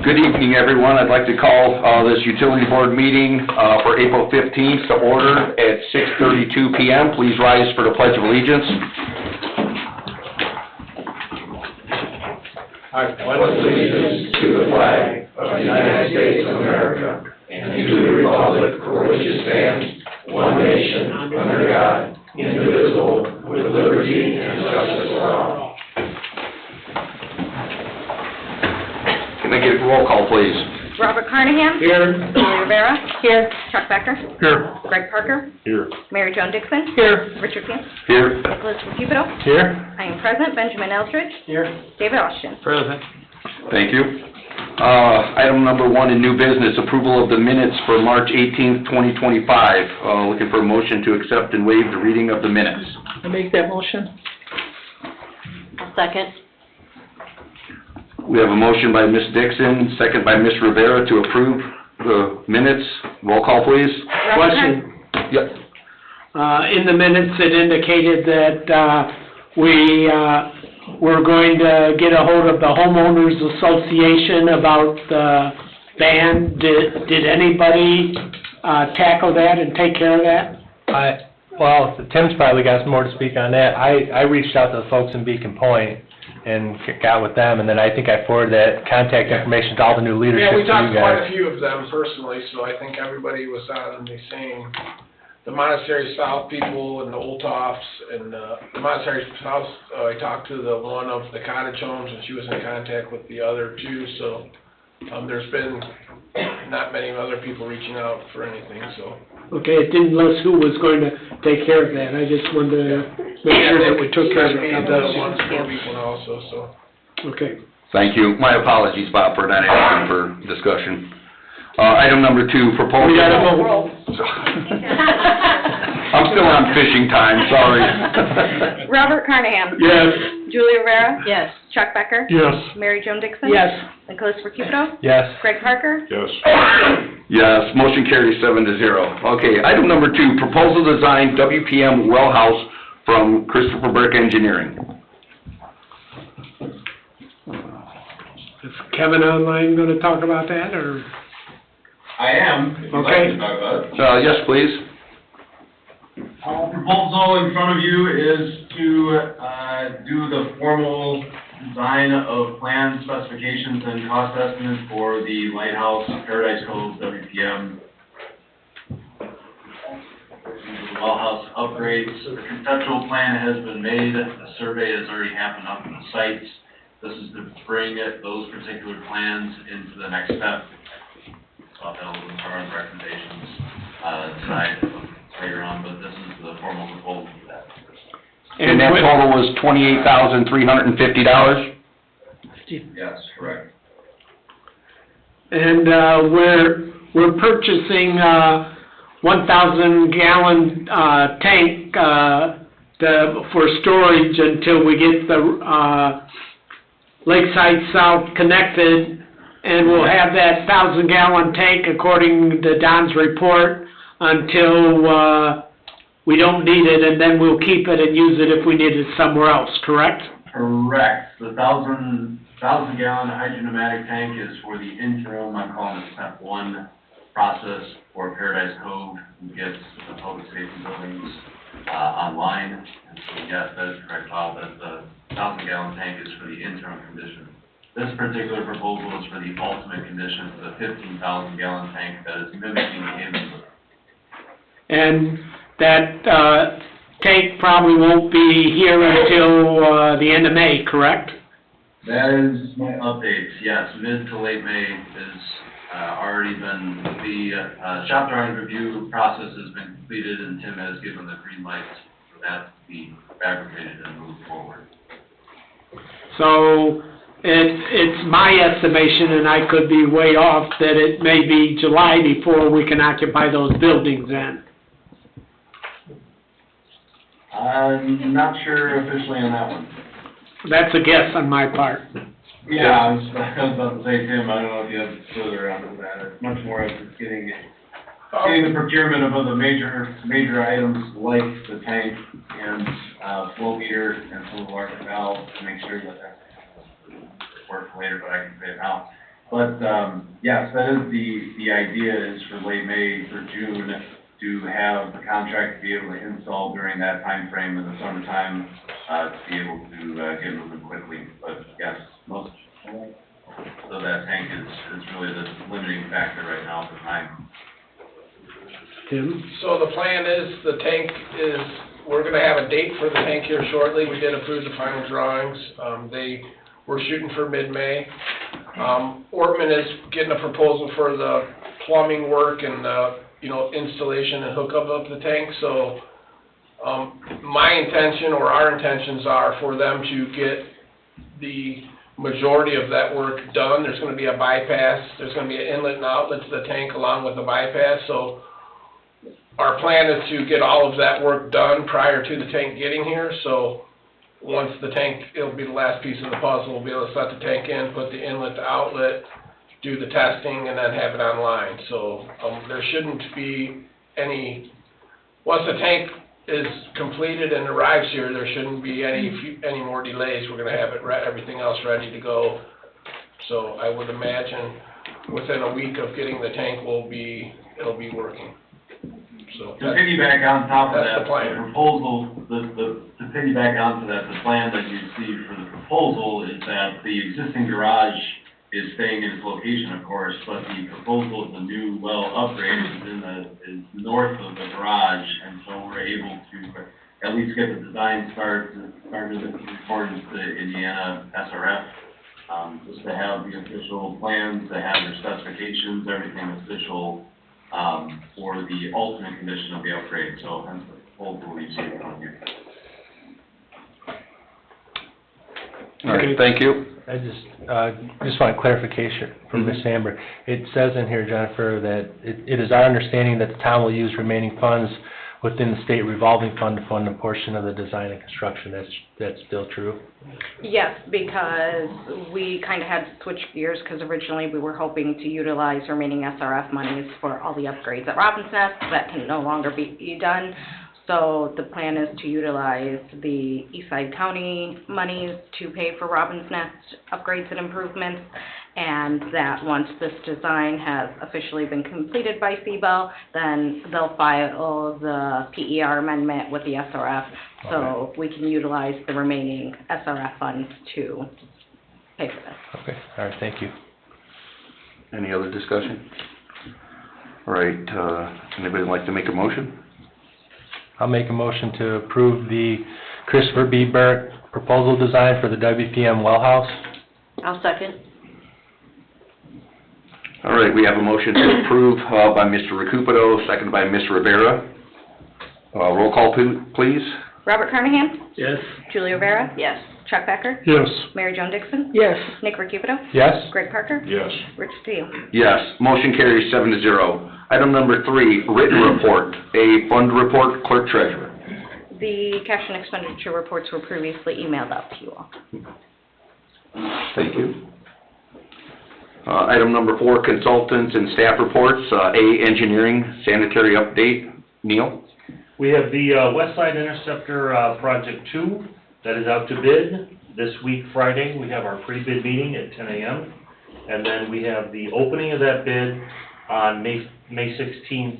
Good evening, everyone. I'd like to call this utility board meeting for April 15th to order at 6:32 p.m. Please rise for the Pledge of Allegiance. I pledge allegiance to the flag of the United States of America and to the republic for which it stands, one nation, under God, indivisible, with liberty and justice for all. Can I get a roll call, please? Robert Carnahan. Here. Julie Rivera. Here. Chuck Becker. Here. Greg Parker. Here. Mary Jo Dixon. Here. Richard Pugh. Here. Elizabeth Cupido. Here. I am present. Benjamin Eldridge. Here. David Austin. Present. Thank you. Item number 1 in new business, approval of the minutes for March 18th, 2025. Looking for a motion to accept and waive the reading of the minutes. I make that motion. I'll second. We have a motion by Ms. Dixon, second by Ms. Rivera to approve the minutes. Roll call, please. Question. Yep. In the minutes, it indicated that we were going to get a hold of the homeowners association about the ban. Did anybody tackle that and take care of that? Well, Tim's probably got some more to speak on that. I reached out to the folks in Beacon Point and got with them, and then I think I forwarded that contact information to all the new leadership Yeah, we to talked you to quite guys. a few of them personally, so I think everybody was on the same, the Monastery South people and the Old Toffs, and the Monastery South, I talked to the one of the cottage homes, and she was in contact with the other two, so there's been not many other people reaching out for anything, so. Okay, it didn't list who was going to take care of that. I just wanted to make sure that we took care of Me it. and the ones more people also, so. Okay. Thank you. My apologies, Bob, for not asking for discussion. Item number 2, proposal. We got a vote. I'm still on fishing time, sorry. Robert Carnahan. Yes. Julie Rivera. Yes. Chuck Becker. Yes. Mary Jo Dixon. Yes. Nicholas Cupido. Yes. Greg Parker. Yes. Yes, motion carries 7-0. Okay, item number 2, proposal design WPM well house from Christopher Burke Engineering. Is Kevin online going to talk about that, or? I am, if you'd like Okay. to talk about it. Yes, please. Proposal in front of you is to do the formal design of plans, specifications, and cost estimates for the Lighthouse Paradise Cove WPM well house upgrades. The conceptual plan has been made, a survey has already happened up on the sites. This is to bring those particular plans into the next step. So I'll have the recommendations decide later on, but this is the formal proposal for that. And that total was $28,350? Yes, correct. And we're purchasing 1,000 gallon tank for storage until we get the Lakeside South connected, and we'll have that 1,000 gallon tank according to Don's report until we don't need it, and then we'll keep it and use it if we need it somewhere else, correct? Correct. The 1,000 gallon hydromatic tank is for the interim, I'm calling it step 1 process for Paradise Cove, and get the public safety buildings online. And so yes, that is correct, Bob, that the 1,000 gallon tank is for the interim condition. This particular proposal is for the ultimate condition, for the 15,000 gallon tank that is mimicking the Haven. And that tank probably won't be here until the end of May, correct? That is my updates, yes, mid to late May is already been, the shop drawing review process has been completed, and Tim has given the green light for that to be fabricated and moved forward. So it's my estimation, and I could be way off, that it may be July before we can occupy those buildings then. I'm not sure officially on that one. That's a guess on my part. Yeah, I was about to say, Tim, I don't know if you have further on to that. It's much more of just getting the procurement of other major items like the tank and flow meter and some of our valves to make sure that that works later, but I can say it now. But, yes, that is the idea is for late May, for June, to have the contract be able to install during that time frame in the summertime, to be able to, get moving quickly. But yes, most, so that tank is really the limiting factor right now at the time. Tim? So the plan is, the tank is, we're gonna have a date for the tank here shortly. We did approve the final drawings. We're shooting for mid-May. Ortman is getting a proposal for the plumbing work and, installation and hookup of the tank. So, my intention or our intentions are for them to get the majority of that work done. There's gonna be a bypass, there's gonna be an inlet and outlet to the tank along with the bypass. So our plan is to get all of that work done prior to the tank getting here. So once the tank, it'll be the last piece of the puzzle. We'll be able to set the tank in, put the inlet to outlet, do the testing, and then have it online. So there shouldn't be any, once the tank is completed and arrives here, there shouldn't be any more delays. We're going to have everything else ready to go. So I would imagine within a week of getting the tank, it'll be working. So To piggyback on top of that's that, the plan. the proposal, to piggyback onto that, the plan that you see for the proposal is that the existing garage is staying in its location, of course, but the proposal of the new well upgrade is north of the garage, and so we're able to at least get the design started in accordance to Indiana SRF, just to have the official plans, to have their specifications, everything official, for the ultimate condition of the upgrade, so hence the proposal you see in front of you. All right, thank you. I just want clarification from Ms. Amber. It says in here, Jennifer, that it is our understanding that the town will use remaining funds within the state revolving fund to fund a portion of the design and construction. That's still true? Yes, because we kind of had to switch gears, because originally we were hoping to utilize remaining SRF monies for all the upgrades at Robin's Nest. That can no longer be done. So the plan is to utilize the Eastside County monies to pay for Robin's Nest upgrades and improvements, and that once this design has officially been completed by CBEL, then they'll file the PER amendment with the SRF, so we can utilize the remaining SRF funds to pay for this. Okay, all right, thank you. Any other discussion? All right, anybody like to make a motion? I'll make a motion to approve the Christopher B. Burke proposal design for the WPM well house. I'll second. All right, we have a motion to approve by Mr. Recupero, seconded by Ms. Rivera. Roll call, please. Robert Carnahan? Yes. Julie Rivera? Yes. Chuck Becker? Yes. Mary Jo Dixon? Yes. Nick Recupero? Yes? Greg Parker? Yes. Rich Steele? Yes, motion carries 7-0. Item number 3, written report, a fund report, clerk treasurer. The cash and expenditure reports were previously emailed out to you all. Thank you. Item number 4, consultants and staff reports. A, engineering sanitary update. Neil? We have the West Side Interceptor Project 2 that is out to bid this week, Friday. We have our pre-bid meeting at 10 a.m. And then we have the opening of that bid on May 16th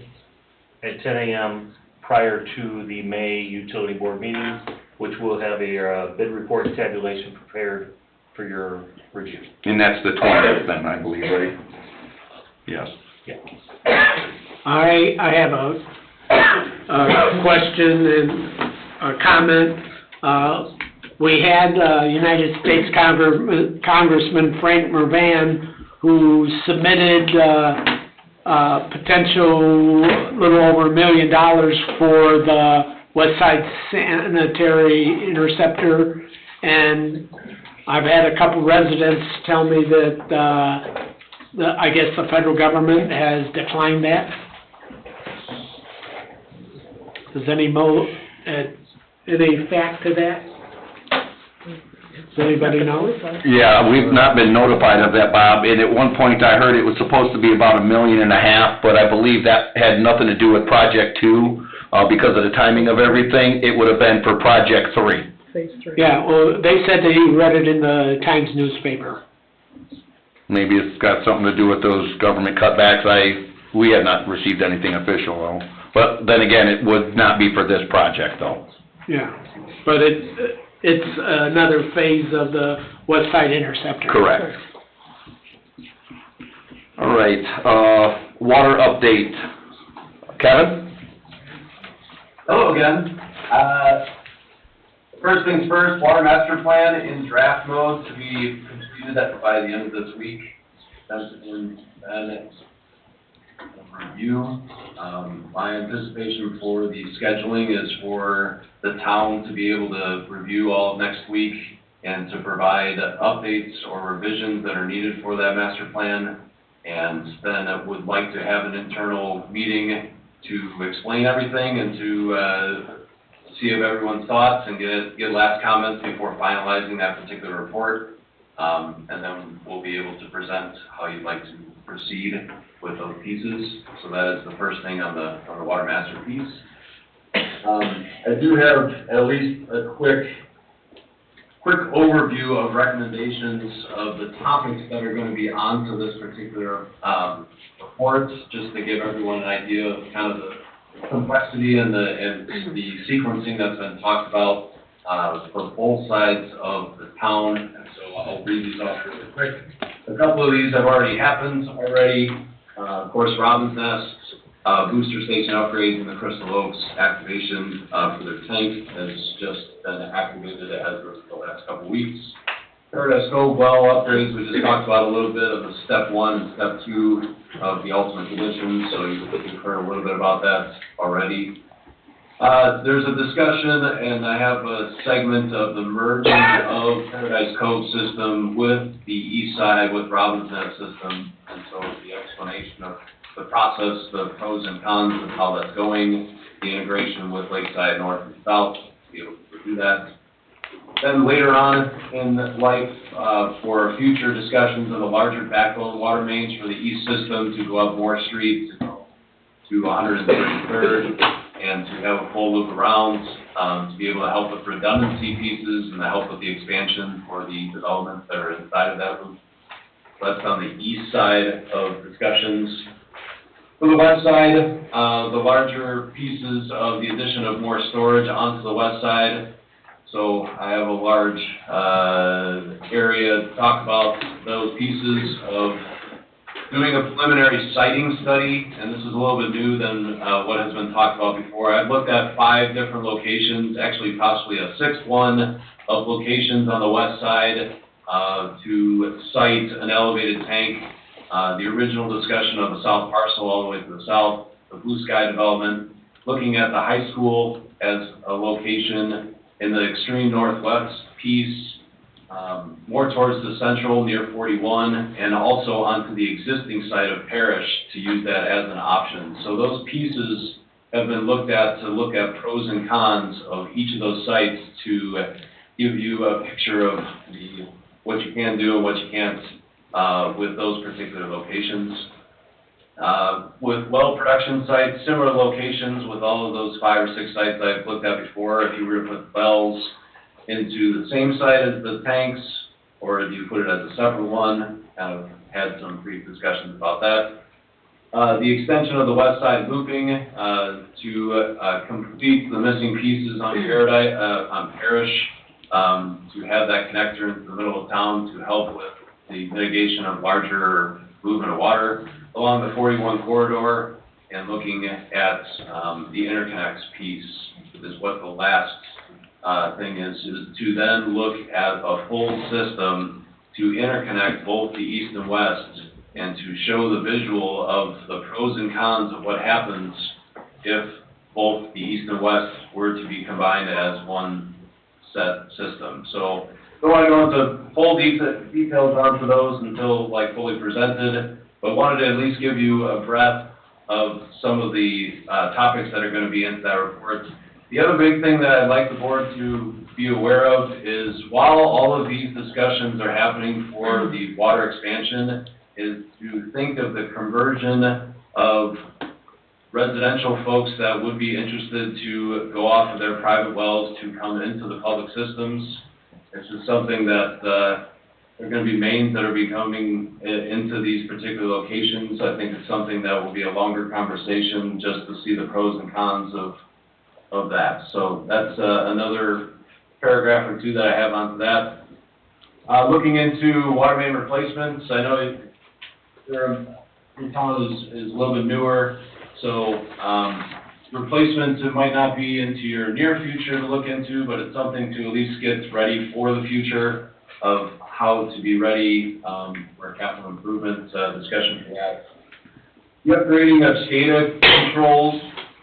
at 10 a.m. prior to the May Utility Board meeting, which will have a bid report and tabulation prepared for your review. And that's the 20th then, I believe, right? Yes. Yeah. I have a question and a comment. We had United States Congressman Frank Mervan, who submitted potential little over $1 million for the West Side Sanitary Interceptor, and I've had a couple residents tell me that I guess the federal government has declined that. Does any fact to that? Does anybody know? Yeah, we've not been notified of that, Bob, and at one point I heard it was supposed to be about $1.5 million, but I believe that had nothing to do with Project 2, because of the timing of everything. It would have been for Project 3. Yeah, well, they said that he read it in the Times newspaper. maybe it's got something to do with those government cutbacks. We have not received anything official though. But then again, it would not be for this project though. Yeah, but it's another phase of the West Side Interceptor. Correct. All right, water update. Kevin? Hello again. First things first, water master plan in draft mode to be completed by the end of this week. That's in review. My anticipation for the scheduling is for the town to be able to review all of next week and to provide updates or revisions that are needed for that master plan. And then I would like to have an internal meeting to explain everything and to see of everyone's thoughts and get last comments before finalizing that particular report. And then we'll be able to present how you'd like to proceed with those pieces. So that is the first thing on the water master piece. I do have at least a quick overview of recommendations of the topics that are going to be onto this particular report, just to give everyone an idea of kind of the complexity and the sequencing that's been talked about for both sides of the town. And so I'll read these off really quick. A couple of these have already happened already. Of course, Robin's Nest, booster station upgrades in the Crystal Oaks activation for their tank has just been activated as of the last couple of weeks. Paradise Cove well upgrades, we just talked about a little bit of the step 1 and step 2 of the ultimate condition, so you've heard a little bit about that already. There's a discussion, and I have a segment of the merging of Paradise Cove system with the east side with Robin's Nest system, and so the explanation of the process, the pros and cons of how that's going, the integration with Lakeside North and South, to be able to do that. Then later on in life, for future discussions of the larger backbone water mains for the east system to go up Moore Street to 133rd and to have a full loop around, to be able to help with redundancy pieces and to help with the expansion for the developments that are inside of that loop. So that's on the east side of discussions. For the west side, the larger pieces of the addition of more storage onto the west side. So I have a large area to talk about those pieces of doing a preliminary siting study, and this is a little bit new than what has been talked about before. I've looked at 5 different locations, actually possibly a 6th one of locations on the west side to site an elevated tank. The original discussion of the south parcel all the way to the south, the Blue Sky development, looking at the high school as a location in the extreme northwest piece, more towards the central near 41, and also onto the existing site of Parish to use that as an option. So those pieces have been looked at to look at pros and cons of each of those sites to give you a picture of what you can do and what you can't with those particular locations. With well production sites, similar locations with all of those 5 or 6 sites I've looked at before. If you were to put wells into the same site as the tanks, or if you put it as a separate one, kind of had some brief discussions about that. The extension of the west side looping to complete the missing pieces on Parish, to have that connector into the middle of town to help with the mitigation of larger movement of water along the 41 corridor, and looking at the interconnects piece is what the last thing is to then look at a full system to interconnect both the east and west and to show the visual of the pros and cons of what happens if both the east and west were to be combined as one set system. So don't want to go into full details onto those until fully presented, but wanted to at least give you a breadth of some of the topics that are going to be in that report. The other big thing that I'd like the board to be aware of is while all of these discussions are happening for the water expansion, is to think of the conversion of residential folks that would be interested to go off of their private wells to come into the public systems. This is something that there are gonna be mains that are coming into these particular locations. I think it's something that will be a longer conversation just to see the pros and cons of that. So that's, another paragraph or two that I have onto that. Looking into water main replacements, I know your town is a little bit newer, so, replacements, it might not be into your near future to look into, but it's something to at least get ready for the future of how to be ready, for capital improvement, discussion for that. The upgrading of SCADA controls,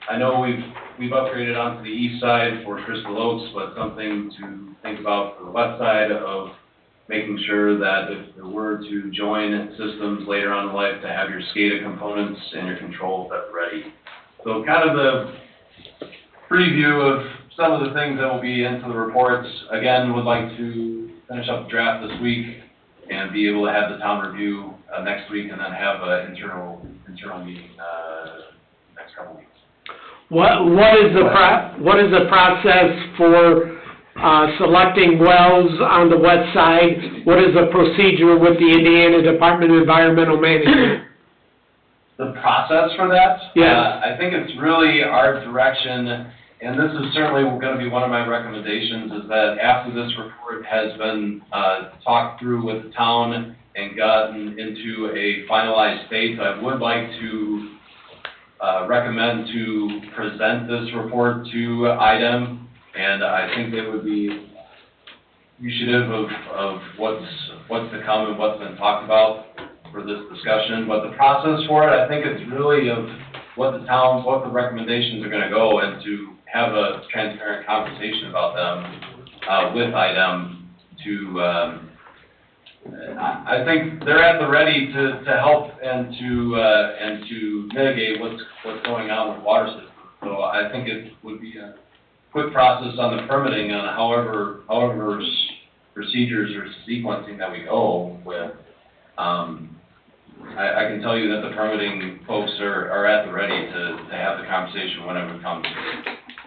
I know we've upgraded onto the east side for Crystal Oaks, but something to think about for the west side of making sure that if there were to join systems later on in life, to have your SCADA components and your controls at the ready. So kind of the preview of some of the things that will be into the reports. Again, would like to finish up the draft this week and be able to have the town review next week, and then have an internal meeting next couple weeks. What is the process for selecting wells on the west side? What is the procedure with the Indiana Department of Environmental Management? The process for that? Yes. I think it's really our direction, and this is certainly gonna be one of my recommendations, is that after this report has been, talked through with the town and gotten into a finalized state, I would like to, recommend to present this report to IDEM, and I think they would be appreciative of what's to come and what's been talked about for this discussion. But the process for it, I think it's really of what the recommendations are gonna go, and to have a transparent conversation about them, with IDEM to, I think they're at the ready to help and to mitigate what's going on with water systems. So I think it would be a quick process on the permitting on however procedures or sequencing that we go with. I can tell you that the permitting folks are at the ready to have the conversation whenever it comes.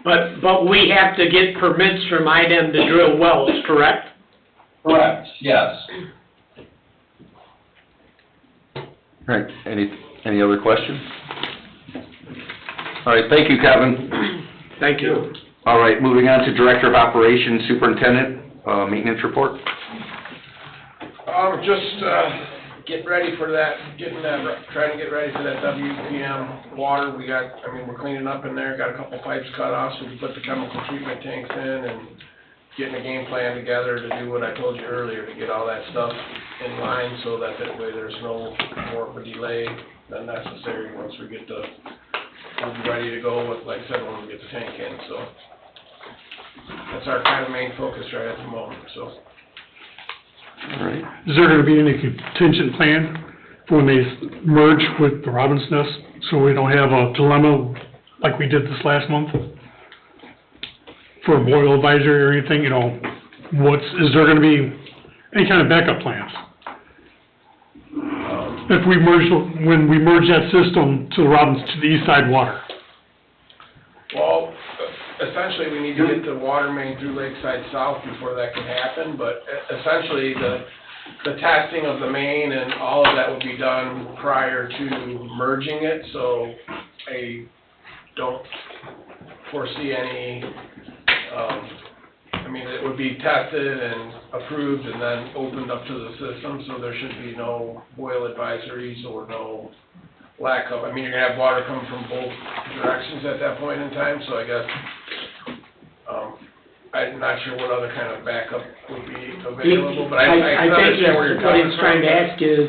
But we have to get permits from IDEM to drill wells, correct? Correct, yes. Right, any other questions? All right, thank you, Kevin. Thank you. All right, moving on to Director of Operations Superintendent, maintenance report. Just, getting ready for that, trying to get ready for that WPM water. We're cleaning up in there, got a couple pipes cut off, so we put the chemical treatment tanks in, and getting a game plan together to do what I told you earlier, to get all that stuff in line, so that way there's no more of a delay than necessary once we get we'll be ready to go with, like I said, when we get the tank in, so. That's our kind of main focus right at the moment, so. All right. Is there gonna be any contingent plan for when they merge with the Robin's Nest, so we don't have a dilemma like we did this last month? For a boil advisory or anything, is there gonna be any kind of backup plans? If when we merge that system to the east side water? Well, essentially, we need to get the water main through Lakeside South before that can happen, but essentially, the testing of the main and all of that would be done prior to merging it, so I don't foresee any, it would be tested and approved and then opened up to the system, so there should be no boil advisories or no lack of, you're gonna have water coming from both directions at that point in time, so I guess, I'm not sure what other kind of backup would be available, but I can understand where you're coming from. What he's trying to ask is,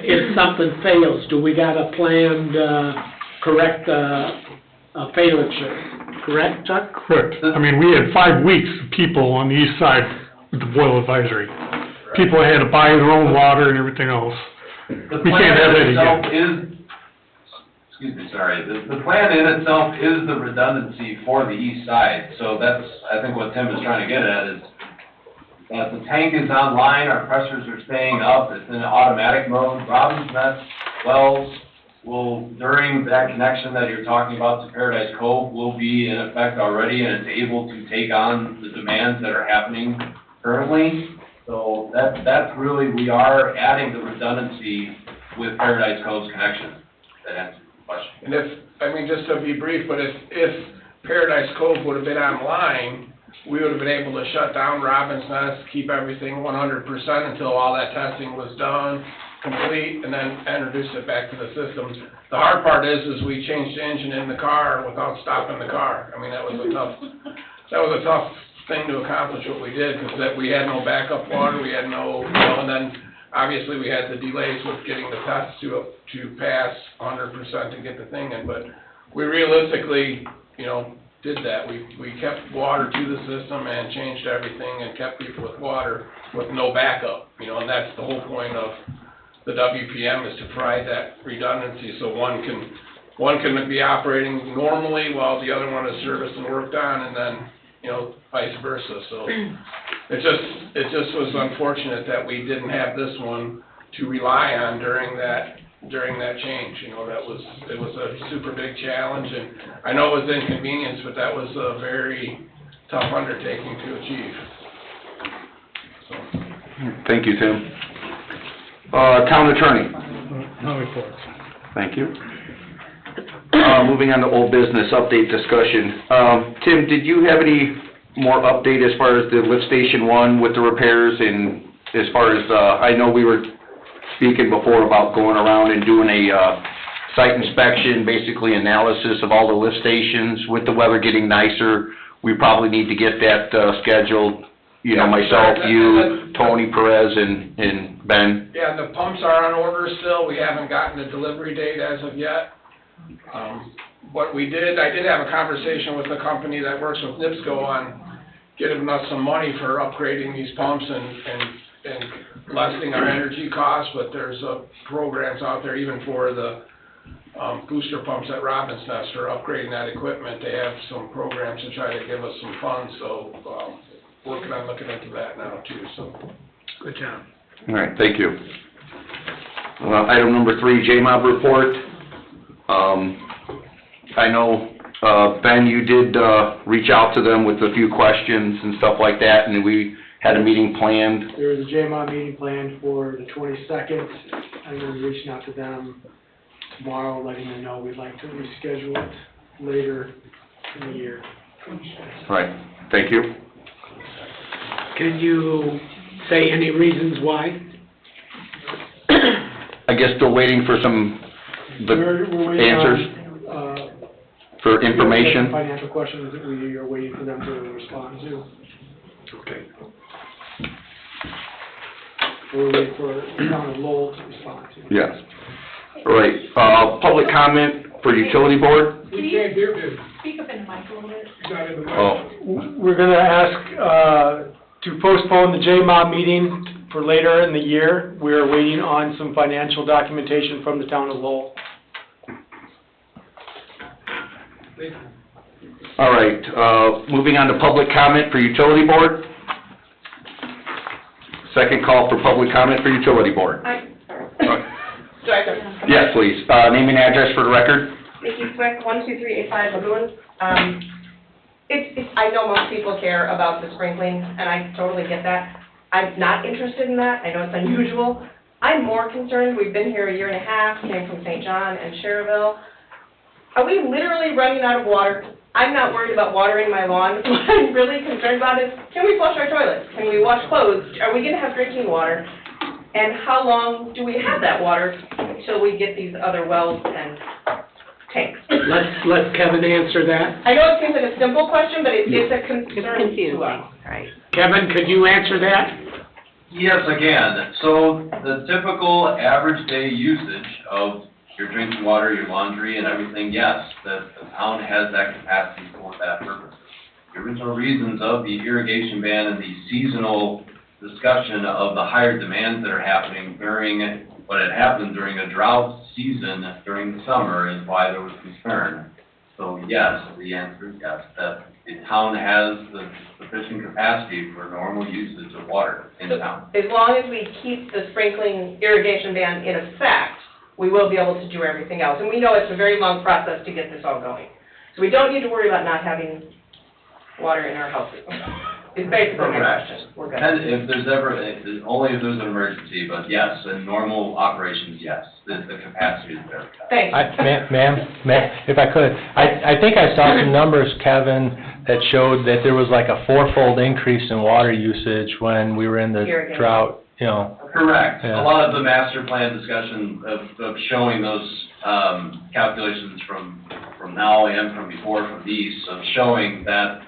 if something fails, do we got a plan to correct a failure, correct, Chuck? Correct. We had 5 weeks of people on the east side with the boil advisory. People had to buy their own water and everything else. The We can't have that again. The plan in itself is the redundancy for the east side, so that's, I think what Tim is trying to get at is that the tank is online, our pressures are staying up, it's in automatic mode. Robin's Nest wells will, during that connection that you're talking about to Paradise Cove, will be in effect already, and it's able to take on the demands that are happening currently. So that's really, we are adding the redundancy with Paradise Cove's connection. That answers the question. And just to be brief, but if Paradise Cove would have been online, we would have been able to shut down Robin's Nest, keep everything 100% until all that testing was done, complete, and then introduce it back to the system. The hard part is we changed the engine in the car without stopping the car. I mean, that was a tough thing to accomplish what we did, because we had no backup water, we had no, and then obviously we had the delays with getting the tests to pass 100% to get the thing in, but we realistically, did that. We kept water to the system and changed everything and kept people with water with no backup, and that's the whole point of the WPM, is to provide that redundancy, so one can be operating normally while the other one is serviced and worked on, and then, vice versa. So it just was unfortunate that we didn't have this one to rely on during that change. It was a super big challenge, and I know it was inconvenience, but that was a very tough undertaking to achieve. So. Thank you, Tim. Town attorney. No report. Thank you. Moving on to old business update discussion. Tim, did you have any more update as far as the lift station 1 with the repairs, and as far as, I know we were speaking before about going around and doing a site inspection, basically analysis of all the lift stations. With the weather getting nicer, we probably need to get that scheduled. Myself, you, Tony Perez, and Ben. Yeah, the pumps are on order still. We haven't gotten a delivery date as of yet. What I did have a conversation with a company that works with NIPSCO on getting us some money for upgrading these pumps and lessening our energy costs, but there's programs out there even for the booster pumps at Robin's Nest for upgrading that equipment. They have some programs to try to give us some funds, so working on looking into that now too. So Good job. All right, thank you. Item number 3, JMOB report. I know, Ben, you did reach out to them with a few questions and stuff like that, and we had a meeting planned. There was a JMOD meeting planned for the 22nd. I'm going to be reaching out to them tomorrow, letting them know we'd like to reschedule it later in the year. All right, thank you. Can you say any reasons why? I guess still waiting for We're waiting answers on, for information. financial questions that we are waiting for them to respond to. Okay. We're waiting for Town of Lowell to respond to. Yes. All right, public comment for utility board? We can't hear you. Speak up in the mic a little bit. Not in the mic. Oh, We're going to ask to postpone the JMOD meeting for later in the year. We are waiting on some financial documentation from the Town of Lowell. all right, moving on to public comment for utility board. Second call for public comment for utility board. Director. Yes, please. Name and address for the record. Nikki Swick, 12385 Lagoon. I know most people care about the sprinkling, and I totally get that. I'm not interested in that. I know it's unusual. I'm more concerned, we've been here a year and a half, came from St. John and Cherville. Are we literally running out of water? I'm not worried about watering my lawn. What I'm really concerned about is, can we flush our toilets? Can we wash clothes? Are we going to have drinking water? And how long do we have that water until we get these other wells and tanks? Let Kevin answer that. I know it seems like a simple question, but it's a concern It's confusing, to us. right? Kevin, could you answer that? Yes, I can. So the typical average day usage of your drinking water, your laundry, and everything, yes, the town has that capacity for that purpose. The original reasons of the irrigation ban and the seasonal discussion of the higher demands that are happening during what had happened during a drought season during the summer is why there was concern. So yes, the answer is yes, that the town has the sufficient capacity for normal usage of water in town. As long as we keep the sprinkling irrigation ban in effect, we will be able to do everything else. And we know it's a very long process to get this all going. So we don't need to worry about not having water in our houses. is basically my Correct. question. We're good. And if there's ever, only if there's an emergency, but yes, in normal operations, yes, the capacity is there. Thank you. Ma'am, if I could, I think I saw some numbers, Kevin, that showed that there was like a fourfold increase in water usage when we were in the Irrigation. drought, you know. Correct. Yeah. A lot of the master plan discussion of showing those, calculations from now and from before, from these, of showing that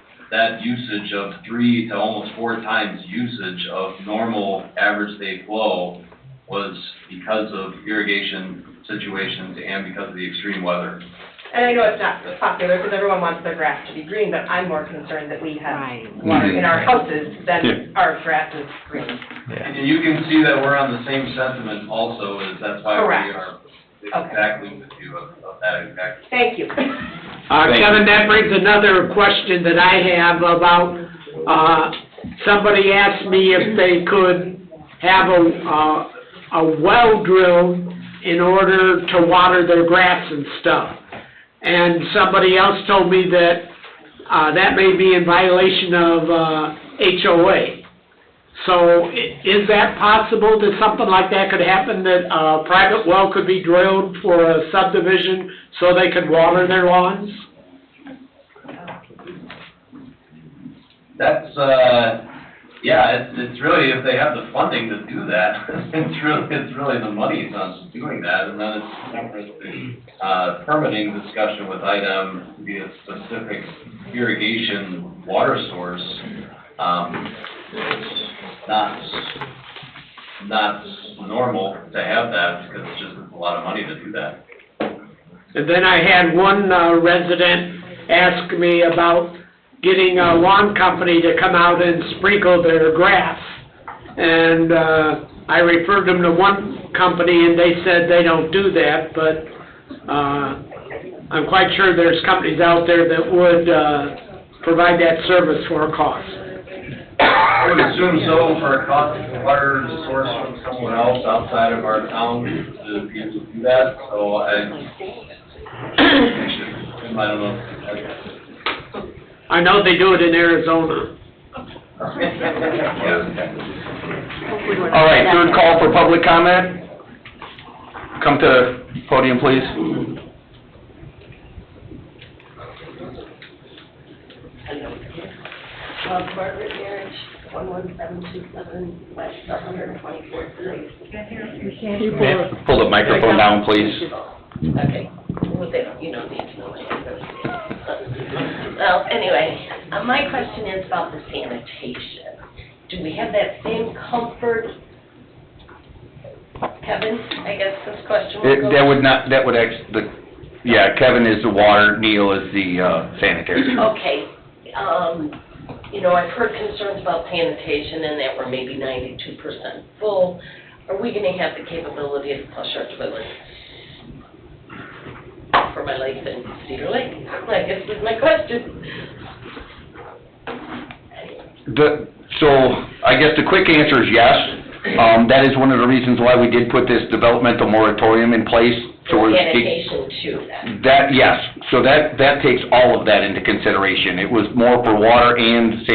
usage of 3 to almost 4 times usage of normal average day flow was because of irrigation situations and because of the extreme weather. And I know it's not popular because everyone wants their grass to be green, but I'm more concerned that we have Right. water in our houses than Yeah. our grass is green. Yeah. And you can see that we're on the same sentiment also, is that's why we Correct. are Okay. exactly with you of that exact. Thank you. Kevin, that brings another question that I have about, somebody asked me if they could have a well drilled in order to water their grass and stuff. And somebody else told me that, that may be in violation of, HOA. So is that possible that something like that could happen, that a private well could be drilled for a subdivision so they could water their lawns? That's, yeah, it's really, if they have the funding to do that, it's really the money on doing that, and then it's permitting discussion with IDEM to be a specific irrigation water source, not normal to have that, because it's just a lot of money to do that. And then I had one resident ask me about getting a lawn company to come out and sprinkle their grass. And I referred them to one company, and they said they don't do that, but I'm quite sure there's companies out there that would provide that service for a cost. I would assume so, for a cost water source from someone else outside of our town to be able to do that, so I don't know. I know they do it in Arizona. All right, third call for public comment. Come to the podium, please. Margaret Marriage, 11727 West 124th Street. Ma'am, pull the microphone down, please. Okay, well, you don't need to know my address. Well, anyway, my question is about the sanitation. Do we have that same comfort? Kevin, I guess this question will go. Yeah, Kevin is the water, Neil is the sanitary. Okay, you know, I've heard concerns about sanitation and that we're maybe 92% full. Are we gonna have the capability to flush our toilets for my life in Cedar Lake? I guess is my question. So, I guess the quick answer is yes. That is one of the reasons why we did put this developmental moratorium in place. So we're Sanitation too, then. That, yes, so that takes all of that into consideration. It was more for water and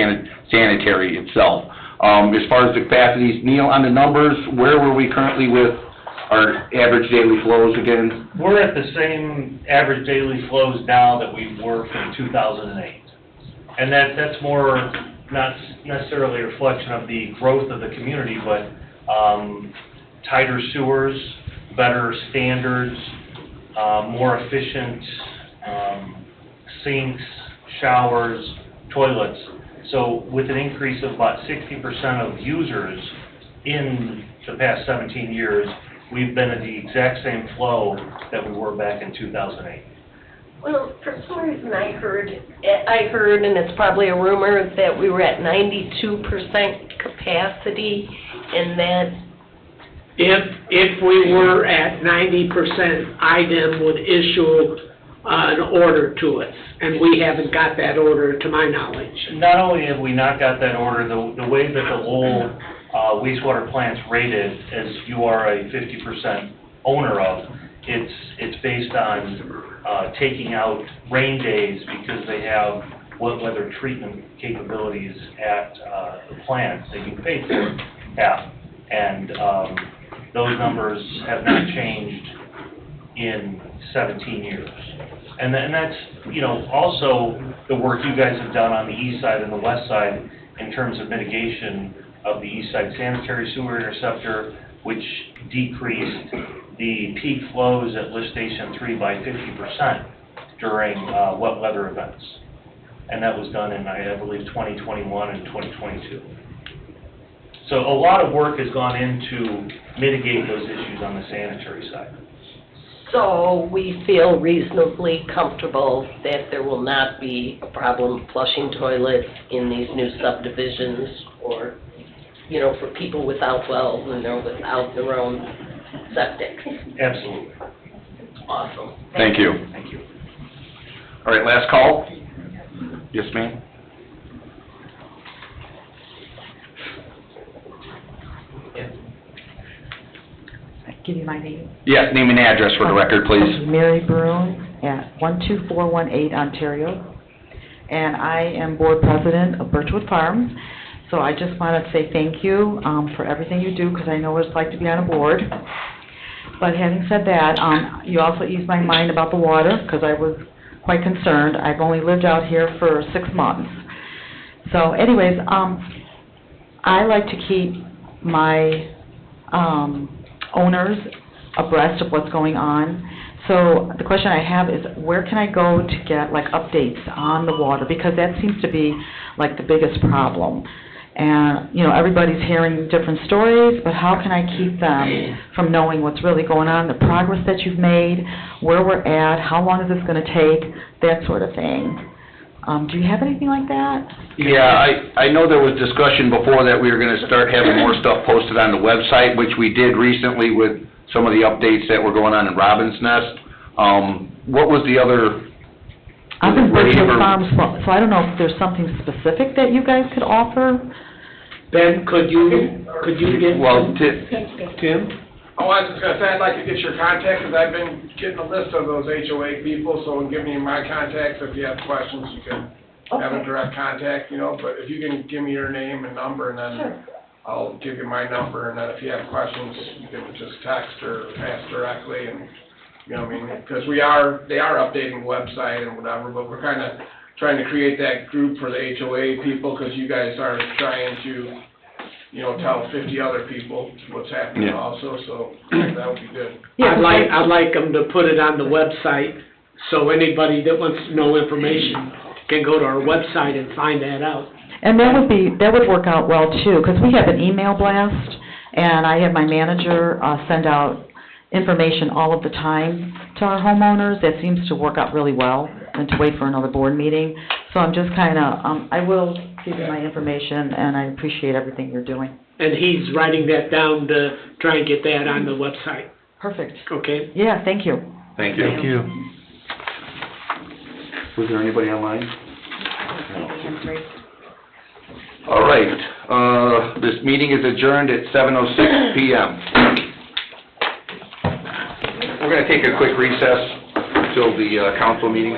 sanitary itself. As far as the capacities, Neil, on the numbers, where were we currently with our average daily flows again? We're at the same average daily flows now that we were from 2008. And that's more, not necessarily a reflection of the growth of the community, but tighter sewers, better standards, more efficient sinks, showers, toilets. So with an increase of about 60% of users in the past 17 years, we've been at the exact same flow that we were back in 2008. Well, for some reason I heard, and it's probably a rumor, that we were at 92% capacity, and that... If we were at 90%, IDEM would issue an order to us, and we haven't got that order to my knowledge. Not only have we not got that order, the way that the whole wastewater plant's rated, as you are a 50% owner of, it's based on taking out rain days because they have wet weather treatment capabilities at, the plant that you paid for have. And, those numbers have not changed in 17 years. And that's, you know, also the work you guys have done on the east side and the west side in terms of mitigation of the east side sanitary sewer interceptor, which decreased the peak flows at lift station 3 by 50% during wet weather events. And that was done in, I believe, 2021 and 2022. So a lot of work has gone into mitigate those issues on the sanitary side. So we feel reasonably comfortable that there will not be a problem flushing toilets in these new subdivisions or, you know, for people without wells and or without their own septic. Absolutely. Awesome. Thank you. Thank you. All right, last call. Yes, ma'am? Give you my name. Yes, name and address for the record, please. Mary Broom at 12418 Ontario. And I am board president of Birchwood Farms. So I just want to say thank you for everything you do, because I know what it's like to be on a board. But having said that, you also eased my mind about the water, because I was quite concerned. I've only lived out here for 6 months. So anyways, I like to keep my owners abreast of what's going on. So the question I have is, where can I go to get like updates on the water? Because that seems to be like the biggest problem. And, you know, everybody's hearing different stories, but how can I keep them from knowing what's really going on, the progress that you've made, where we're at, how long is this going to take, that sort of thing. Do you have anything like that? Yeah, I know there was discussion before that we were gonna start having more stuff posted on the website, which we did recently with some of the updates that were going on in Robin's Nest. What was the other? I've been Birchwood Farms, so I don't know if there's something specific that you guys could offer. Ben, could you get Well, Tim? Oh, I was just gonna say, I'd like to get your contact, because I've been getting a list of those HOA people, so give me my contacts. If you have questions, you can have a direct contact, you know, but if you can give me your name and number, and then I'll give you my number, and then if you have questions, you can just text or ask directly, and, you know what I mean? Because they are updating the website and whatever, but we're kind of trying to create that group for the HOA people, because you guys are trying to, you know, tell 50 other people what's happening also, so that would be good. Yeah, I'd like them to put it on the website, so anybody that wants to know information can go to our website and find that out. And that would work out well too, because we have an email blast, and I have my manager send out information all of the time to our homeowners. That seems to work out really well, and to wait for another board meeting. So I'm just kind of, I will give you my information, and I appreciate everything you're doing. And he's writing that down to try and get that on the website. Perfect. Okay? Yeah, thank you. Thank you. Thank you. Was there anybody online? All right, this meeting is adjourned at 7:06 PM. We're gonna take a quick recess until the council meeting.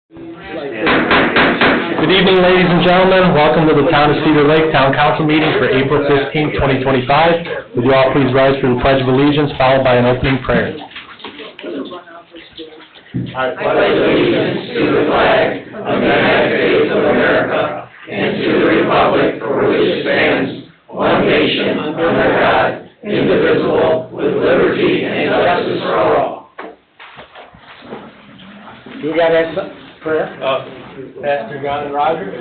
Good evening, ladies and gentlemen. Welcome to the Town of Cedar Lake Town Council meeting for April 15, 2025. Would you all please rise for the Pledge of Allegiance, followed by an opening prayer? I pledge allegiance to the flag of the United States of America and to the republic for which it stands, one nation, under God, indivisible, with liberty and justice for all. You got that prayer? Pastor John and Roger?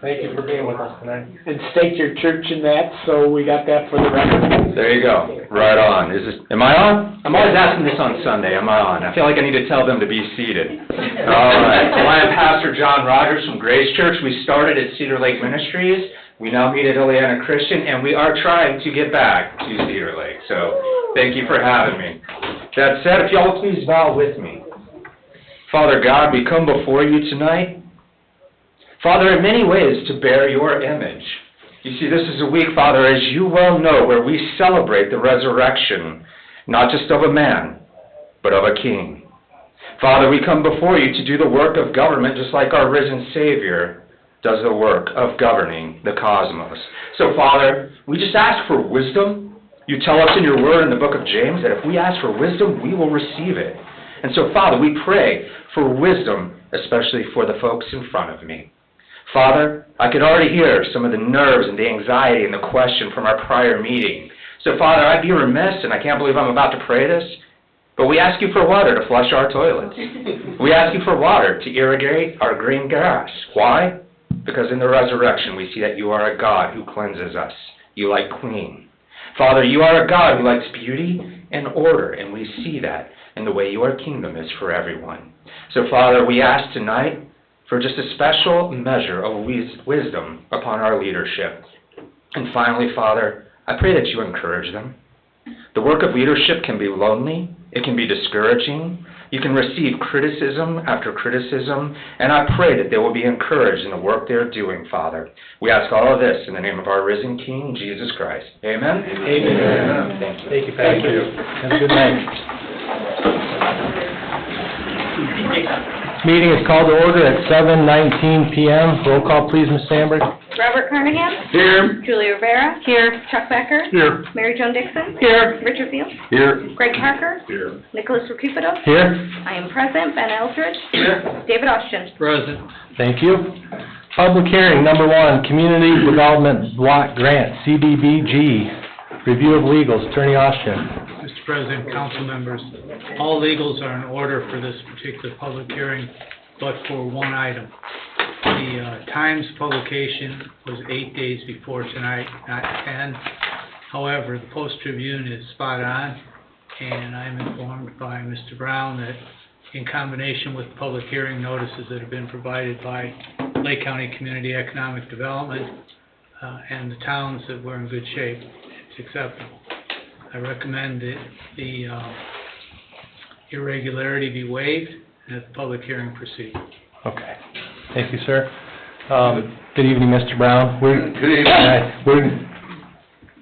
Thank you for being with us tonight. And state your church in that, so we got that for the record. There you go. Right on. Am I on? I'm always asking this on Sunday. Am I on? I feel like I need to tell them to be seated. All right. Well, I am Pastor John Rogers from Grace Church. We started at Cedar Lake Ministries. We now meet at Ileana Christian, and we are trying to get back to Cedar Lake. So thank you for having me. That said, if y'all will please bow with me. Father God, we come before you tonight, Father, in many ways to bear your image. You see, this is a week, Father, as you well know, where we celebrate the resurrection, not just of a man, but of a king. Father, we come before you to do the work of government just like our risen Savior does the work of governing the cosmos. So, Father, we just ask for wisdom. You tell us in your word in the book of James that if we ask for wisdom, we will receive it. And so, Father, we pray for wisdom, especially for the folks in front of me. Father, I could already hear some of the nerves and the anxiety and the question from our prior meeting. So, Father, I'd be remiss, and I can't believe I'm about to pray this, but we ask you for water to flush our toilets. We ask you for water to irrigate our green grass. Why? Because in the resurrection we see that you are a God who cleanses us. You like clean. Father, you are a God who likes beauty and order, and we see that in the way your kingdom is for everyone. So, Father, we ask tonight for just a special measure of wisdom upon our leadership. And finally, Father, I pray that you encourage them. The work of leadership can be lonely. It can be discouraging. You can receive criticism after criticism, and I pray that they will be encouraged in the work they're doing, Father. We ask all of this in the name of our risen King, Jesus Christ. Amen? Amen. Thank you. Thank you, Pastor. Thank you. Have a good night. Meeting is called to order at 7:19 p.m. Roll call, please, Ms. Sandberg. Robert Carnahan? Here. Julia Rivera? Here. Chuck Becker? Here. Mary Jo Dixon? Here. Richard Field? Here. Greg Parker? Here. Nicholas Recupido? Here. I am present. Ben Eldridge? Here. David Austin? Present. Thank you. Public hearing, number one, Community Development Block Grant, CDBG. Review of legals, Attorney Austin. Mr. President, council members, all legals are in order for this particular public hearing, but for one item. The Times publication was 8 days before tonight, not 10. However, the Post-Tribune is spot on, and I'm informed by Mr. Brown that in combination with the public hearing notices that have been provided by Lake County Community Economic Development and the towns, that we're in good shape. It's acceptable. I recommend that the irregularity be waived and that the public hearing proceed. Okay. Thank you, sir. Good evening, Mr. Brown. Good evening.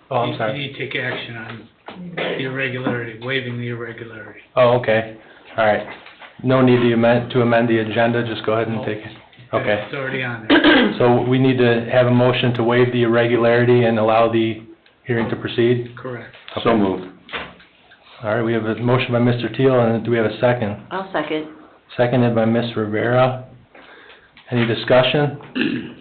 Oh, I'm You sorry. need to take action on the irregularity, waiving the irregularity. Oh, okay. All right. No need to amend the agenda, just go ahead and take it. Okay. It's already on there. So we need to have a motion to waive the irregularity and allow the hearing to proceed? Correct. So moved. All right, we have a motion by Mr. Teal, and do we have a second? I'll second. Seconded by Ms. Rivera. Any discussion?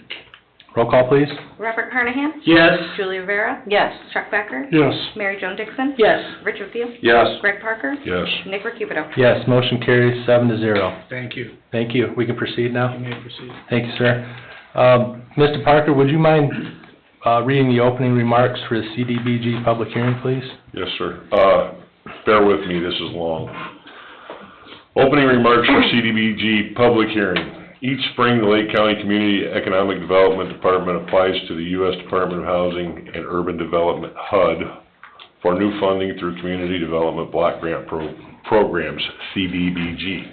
Roll call, please. Robert Carnahan? Yes. Julia Rivera? Yes. Chuck Becker? Yes. Mary Jo Dixon? Yes. Richard Field? Yes. Greg Parker? Yes. Nick Recupido? Yes, motion carries 7-0. Thank you. Thank you. We can proceed now? You may proceed. Thank you, sir. Mr. Parker, would you mind reading the opening remarks for the CDBG public hearing, please? Yes, sir. Bear with me, this is long. Opening remarks for CDBG public hearing. Each spring, the Lake County Community Economic Development Department applies to the U.S. Department of Housing and Urban Development, HUD, for new funding through Community Development Block Grant Programs, CDBG.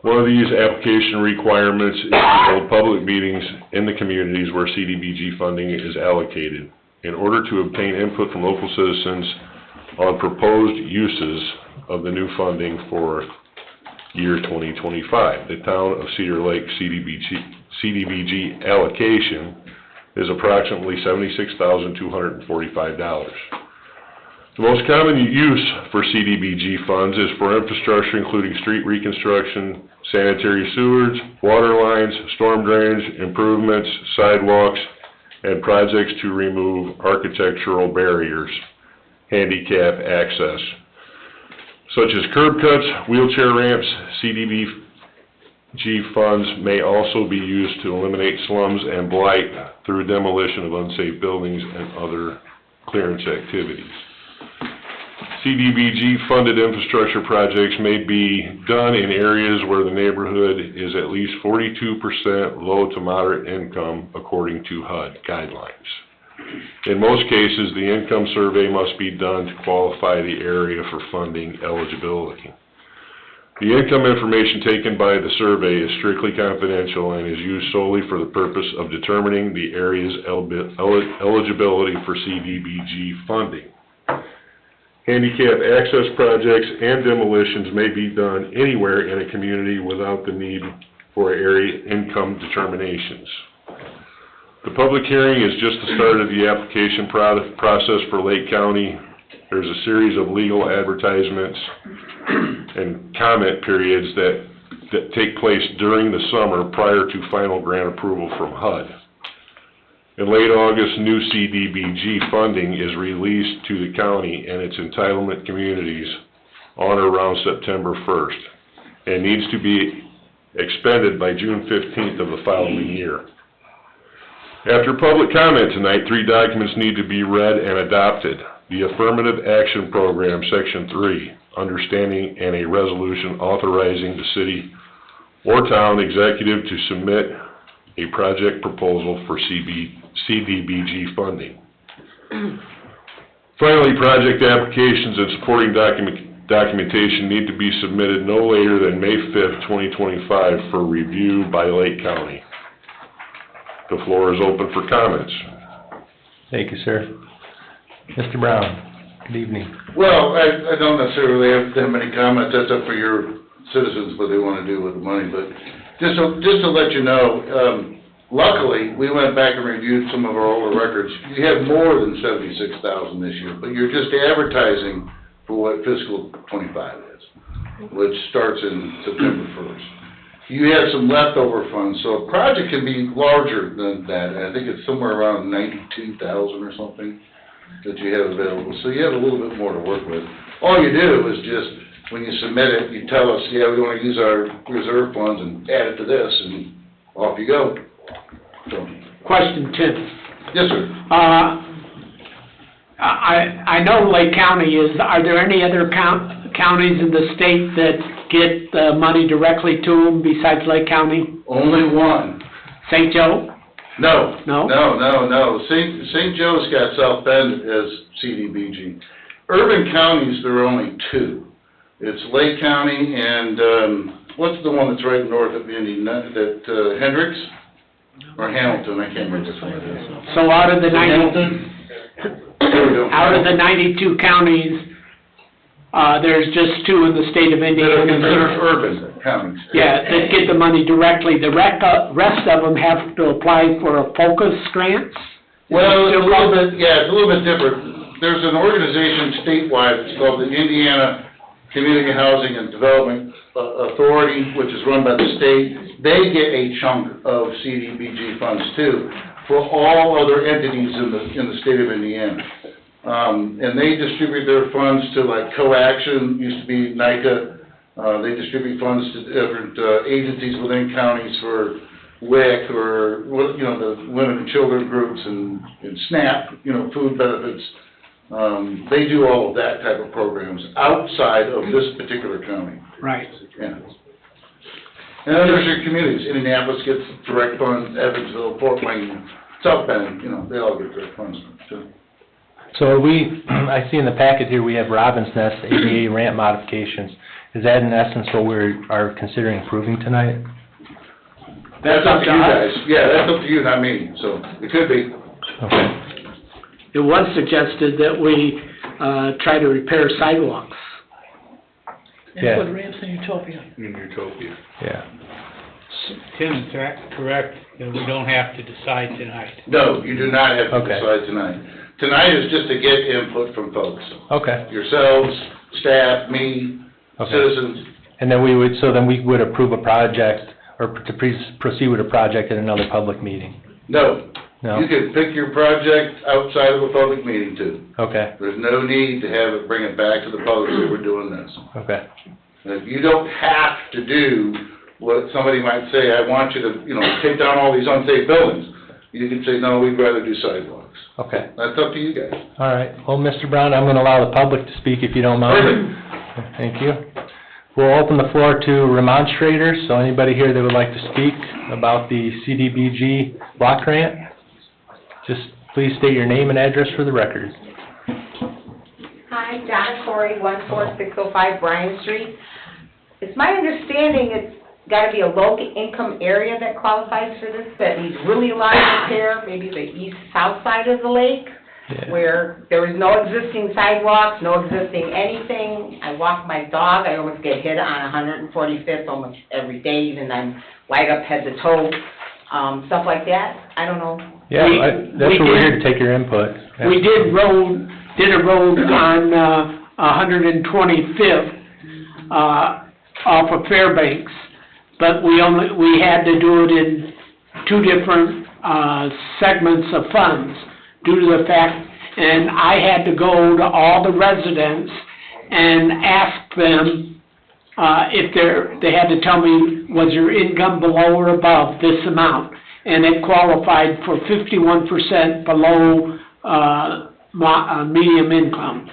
One of these application requirements is to hold public meetings in the communities where CDBG funding is allocated in order to obtain input from local citizens on proposed uses of the new funding for year 2025. The town of Cedar Lake CDBG allocation is approximately $76,245. The most common use for CDBG funds is for infrastructure including street reconstruction, sanitary sewers, water lines, storm drains, improvements, sidewalks, and projects to remove architectural barriers, handicap access, such as curb cuts, wheelchair ramps. CDBG funds may also be used to eliminate slums and blight through demolition of unsafe buildings and other clearance activities. CDBG-funded infrastructure projects may be done in areas where the neighborhood is at least 42% low to moderate income, according to HUD guidelines. In most cases, the income survey must be done to qualify the area for funding eligibility. The income information taken by the survey is strictly confidential and is used solely for the purpose of determining the area's eligibility for CDBG funding. Handicap access projects and demolitions may be done anywhere in a community without the need for area income determinations. The public hearing is just the start of the application process for Lake County. There's a series of legal advertisements and comment periods that take place during the summer prior to final grant approval from HUD. In late August, new CDBG funding is released to the county and its entitlement communities on or around September 1st and needs to be expended by June 15th of the following year. After public comment tonight, 3 documents need to be read and adopted. The Affirmative Action Program, Section 3, understanding and a resolution authorizing the city or town executive to submit a project proposal for CDBG funding. Finally, project applications and supporting documentation need to be submitted no later than May 5th, 2025 for review by Lake County. The floor is open for comments. Thank you, sir. Mr. Brown, good evening. Well, I don't necessarily have that many comments. That's up for your citizens what they want to do with the money, but just to let you know, luckily, we went back and reviewed some of our older records. You have more than 76,000 this year, but you're just advertising for what fiscal 25 is, which starts in September 1st. You have some leftover funds, so a project can be larger than that. I think it's somewhere around 92,000 or something that you have available. So you have a little bit more to work with. All you do is just, when you submit it, you tell us, yeah, we want to use our reserve funds and add it to this, and off you go. So. Question, Tim. Yes, sir. I know Lake County is, are there any other counties in the state that get the money directly to them besides Lake County? Only one. St. Joe? No. No? No. St. Joe's got South Bend as CDBG. Urban counties, there are only 2. It's Lake County and, what's the one that's right north of Indy, Hendricks? Or Hamilton, I can't remember which one it is. So out of the 92 counties, there's just 2 in the state of Indiana. That are considered urban counties. Yeah, that get the money directly. The rest of them have to apply for a focus grant? Well, it's a little bit different. There's an organization statewide, it's called the Indiana Community Housing and Development Authority, which is run by the state. They get a chunk of CDBG funds too, for all other entities in the state of Indiana. And they distribute their funds to like CoAction, used to be NICA. They distribute funds to different agencies within counties for WIC or, the women and children groups and SNAP, food benefits. They do all of that type of programs outside of this particular county. Right. Yeah. And then there's your communities. Indianapolis gets direct funds, Evansville, Fort Wayne, South Bend, they all get direct funds too. So I see in the packet here, we have Robin's Nest ADA ramp modifications. Is that in essence what we are considering approving tonight? That's up to you guys. Yeah, that's up to you, not me, so it could be. Okay. It was suggested that we try to repair sidewalks. Yeah. Input ramps in Utopia. In Utopia. Yeah. Tim, is that correct, that we don't have to decide tonight? No, you do not have to Okay. decide tonight. Tonight is just to get input from folks. Okay. Yourselves, staff, me, Okay. citizens. And then we would approve a project, or to proceed with a project at another public meeting? No. No? You can pick your project outside of a public meeting too. Okay, There's no need to have it, bring it back to the public that we're doing this. okay, And you don't have to do what somebody might say, I want you to, take down all these unsafe buildings. You can say, no, we'd rather do sidewalks. okay. That's up to you guys. All right. Well, Mr. Brown, I'm gonna allow the public to speak if you don't mind. Thank you. We'll open the floor to remonstrators, so anybody here that would like to speak about the CDBG block grant, just please state your name and address for the record. Hi, Donna Corey, 14605 Bryan Street. It's my understanding it's gotta be a low-income area that qualifies for this, that needs really a lot of repair, maybe the east-south side of the lake, Yeah. where there is no existing sidewalks, no existing anything. I walk my dog, I almost get hit on 145th almost every day, even I'm light up head to toe, stuff like that. I don't know. Yeah, We- that's we what we're did- here to take your input. We did a road on, 125th, off of Fairbanks, but we had to do it in two different, segments of funds due to the fact, and I had to go to all the residents and ask them, if they had to tell me, was your income below or above this amount? And it qualified for 51% below, medium income.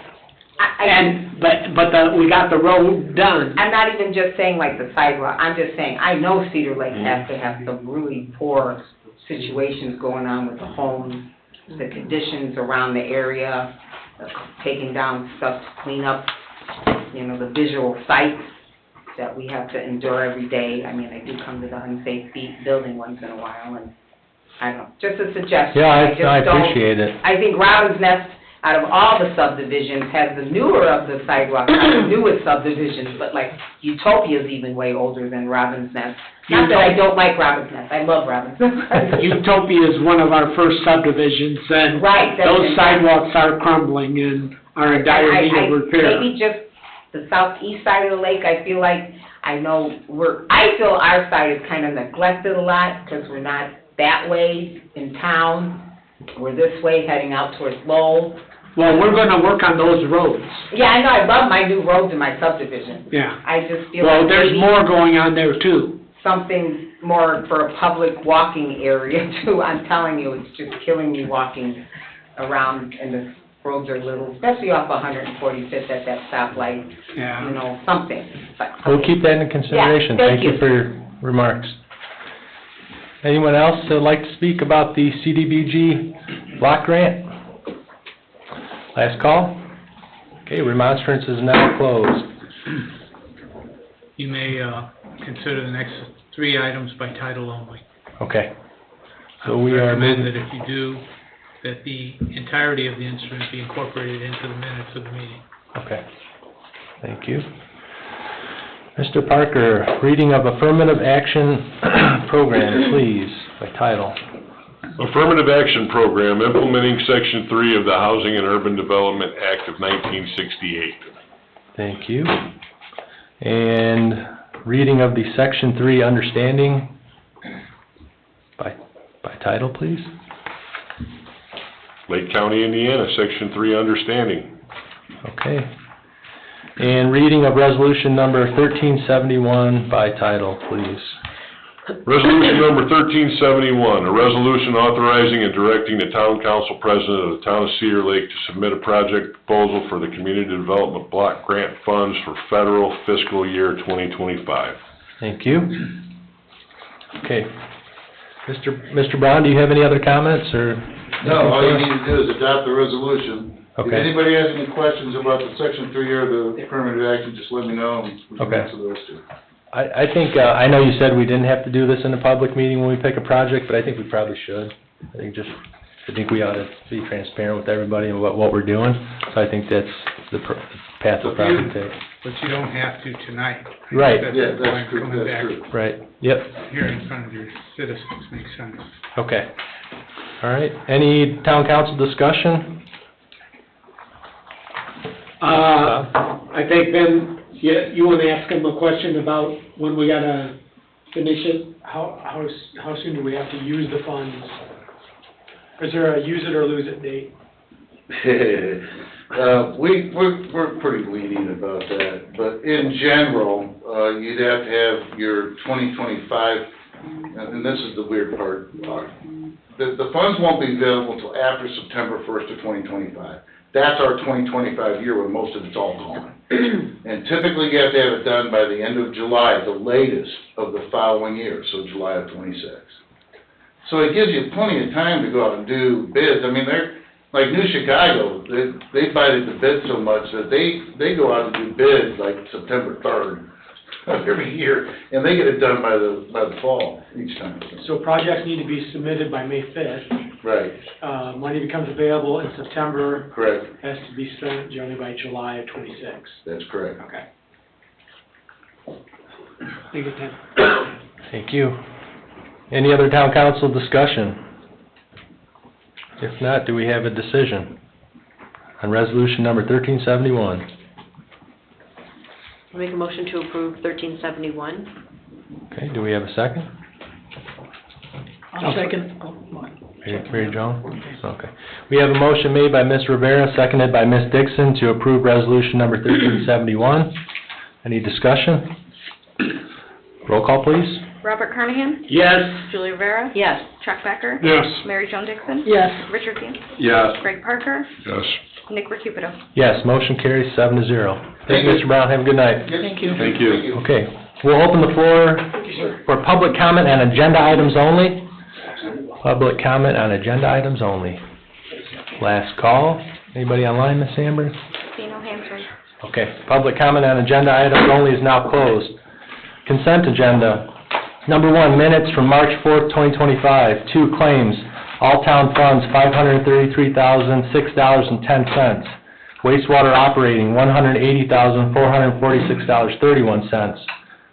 We got the road done. I'm not even just saying like the sidewalk, I'm just saying, I know Cedar Lake has to have some really poor situations going on with the homes, the conditions around the area, taking down stuff to clean up, the visual sights that we have to endure every day. I mean, I do come to the unsafe building once in a while, and I don't know, just a suggestion. Yeah, just I don't- appreciate it. I think Robin's Nest, out of all the subdivisions, has the newer of the sidewalks, not the newest subdivisions, but like Utopia's even way older than Robin's Nest. Not that I don't like Robin's Nest, I love Robin's Nest. Utopia is one of our first subdivisions, and Right, that's those it. sidewalks are crumbling and are in dire need of repair. Maybe just the southeast side of the lake, I feel like, I feel our side is kind of neglected a lot, because we're not that way in town. We're this way heading out towards Lowell. Well, we're gonna work on those roads. Yeah, I know, I love my new roads in my subdivision. Yeah. I just feel Well, like there's maybe more going on there too. something more for a public walking area too. I'm telling you, it's just killing me walking around, and the roads are little, especially off 145th at that stoplight, Yeah. something. But- We'll keep that in consideration. Yeah, thank Thank you you. for your remarks. Anyone else that would like to speak about the CDBG block grant? Last call? Okay, remonstrance is now closed. You may, consider the next three items by title only. Okay. I So would we are recommend moving, that if you do, that the entirety of the instrument be incorporated into the minutes of the meeting. okay. Thank you. Mr. Parker, reading of affirmative action program, please, by title. Affirmative Action Program, implementing Section 3 of the Housing and Urban Development Act of 1968. Thank you. And reading of the Section 3 understanding by title, please. Lake County, Indiana, Section 3 understanding. Okay. And reading of resolution number 1371 by title, please. Resolution number 1371, a resolution authorizing and directing the town council president of the town of Cedar Lake to submit a project proposal for the Community Development Block Grant Funds for federal fiscal year 2025. Thank you. Okay. Mr. Brown, do you have any other comments, or? No, all you need to do is adopt the resolution. If Okay. anybody has any questions about the Section 3 or the affirmative action, just let me know, and we can Okay. answer those too. I think, I know you said we didn't have to do this in a public meeting when we pick a project, but I think we probably should. I think we ought to be transparent with everybody about what we're doing, so I think that's the path we'll probably take. but you don't have to tonight. Right. That's Yeah, why I'm that's true, coming that's back true. Right, yep, here in front of your citizens, makes sense. okay. All right, any town council discussion? I think Ben, you wanna ask him a question about when we gotta finish it? How soon do we have to use the funds? Is there a use it or lose it date? We're pretty lenient about that, but in general, you'd have to have your 2025, and this is the weird part. The funds won't be available until after September 1st of 2025. That's our 2025 year when most of it's all gone. And typically you have to have it done by the end of July, the latest of the following year, so July of '26. So it gives you plenty of time to go out and do bids. I mean, they're, like New Chicago, they bited the bid so much that they go out and do bids like September 3rd of every year, and they get it done by the fall each time. So projects need to be submitted by May 5th. Right, Money becomes available in September, correct, has to be spent generally by July of '26. that's correct. Okay. Thank you, Tim. Thank you. Any other town council discussion? If not, do we have a decision on resolution number 1371? I'll make a motion to approve 1371. Okay, do we have a second? I'll second. Mary Jo? Okay. We have a motion made by Ms. Rivera, seconded by Ms. Dixon to approve resolution number 1371. Any discussion? Roll call, please. Robert Carnahan? Yes. Julie Rivera? Yes. Chuck Becker? Yes. Mary Jo Dixon? Yes. Richard Gant? Yes. Greg Parker? Yes. Nick Recupido? Yes, motion carries 7-0. Thank you, Mr. Brown, have a good night. Thank you. Thank you. Okay, we'll open the floor for public comment on agenda items only. Public comment on agenda items only. Last call. Anybody online, Ms. Amber? See no hands raised. Okay, public comment on agenda items only is now closed. Consent agenda. Number 1, minutes from March 4th, 2025. 2, claims. All town funds, $533,006.10. Wastewater operating, $180,446.31.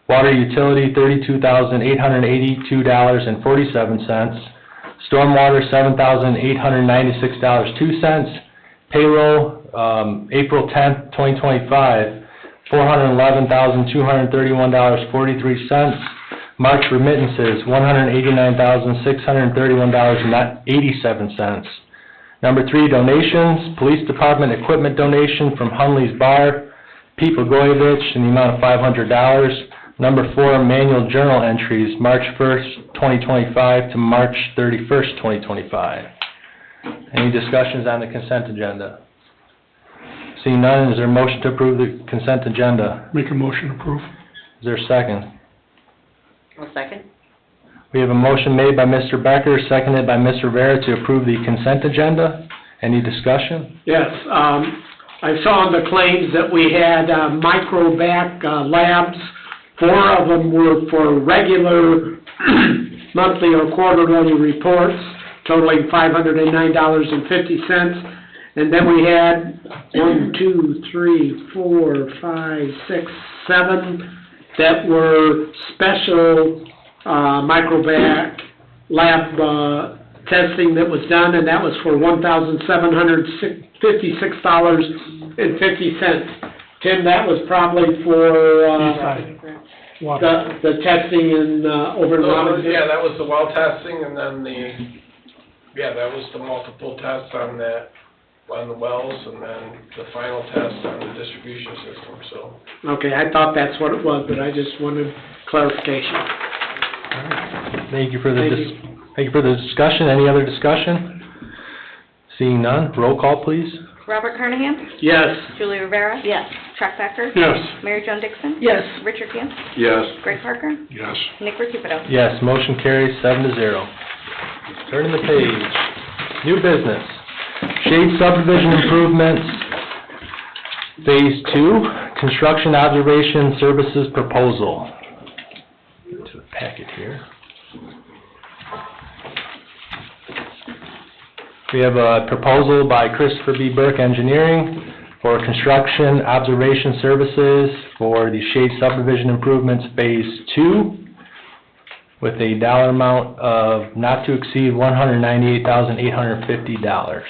Water utility, $32,882.47. Stormwater, $7,896.02. Payroll, April 10th, 2025, $411,231.43. March remittances, $189,631.87. Number 3, donations, Police Department equipment donation from Hunley's Bar, Pete Blagojevich, in the amount of $500. Number 4, manual journal entries, March 1st, 2025 to March 31st, 2025. Any discussions on the consent agenda? Seeing none, is there a motion to approve the consent agenda? Make a motion to approve. Is there a second? I'll second. We have a motion made by Mr. Becker, seconded by Ms. Rivera to approve the consent agenda. Any discussion? Yes, I saw in the claims that we had microvac labs. 4 of them were for regular monthly or quarterly reports, totaling $509.50. And then we had 1, 2, 3, 4, 5, 6, 7 that were special microvac lab testing that was done, and that was for $1,756.50. Tim, that was probably for the testing in over in Robinson. Yeah, that was the well testing, and then that was the multiple tests on the wells, and then the final test on the distribution system, so. Okay, I thought that's what it was, but I just wanted clarification. Thank you for the discussion. Any other discussion? Seeing none, roll call, please. Robert Carnahan? Yes. Julie Rivera? Yes. Chuck Becker? Yes. Mary Jo Dixon? Yes. Richard Gant? Yes. Greg Parker? Yes. Nick Recupido? Yes, motion carries 7-0. Turning the page. New business. Shade subdivision improvements, Phase 2, construction observation services proposal. Into the packet here. We have a proposal by Christopher B. Burke Engineering for construction observation services for the Shade subdivision improvements Phase 2 with a dollar amount of not to exceed $198,850.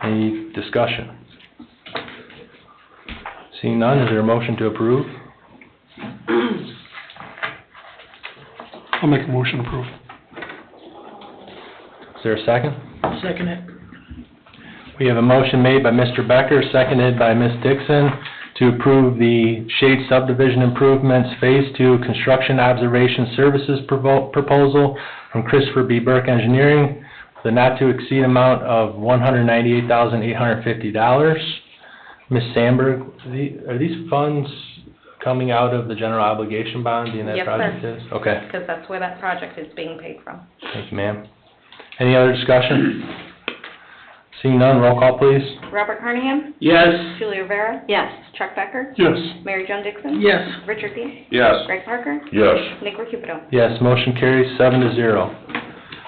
Any discussion? Seeing none, is there a motion to approve? I'll make a motion to approve. Is there a second? Second it. We have a motion made by Mr. Becker, seconded by Ms. Dixon, to approve the Shade subdivision improvements Phase 2 construction observation services proposal from Christopher B. Burke Engineering, with a not-to-exceed amount of $198,850. Ms. Sandberg, are these funds coming out of the general obligation bond, being that Yes, project sir. is? Okay, Because that's where that project is being paid from. thank you, ma'am. Any other discussion? Seeing none, roll call, please. Robert Carnahan? Yes. Julie Rivera? Yes. Chuck Becker? Yes. Mary Jo Dixon? Yes. Richard Dean? Yes. Greg Parker? Yes. Nick Recupedo? Yes, motion carries 7-0.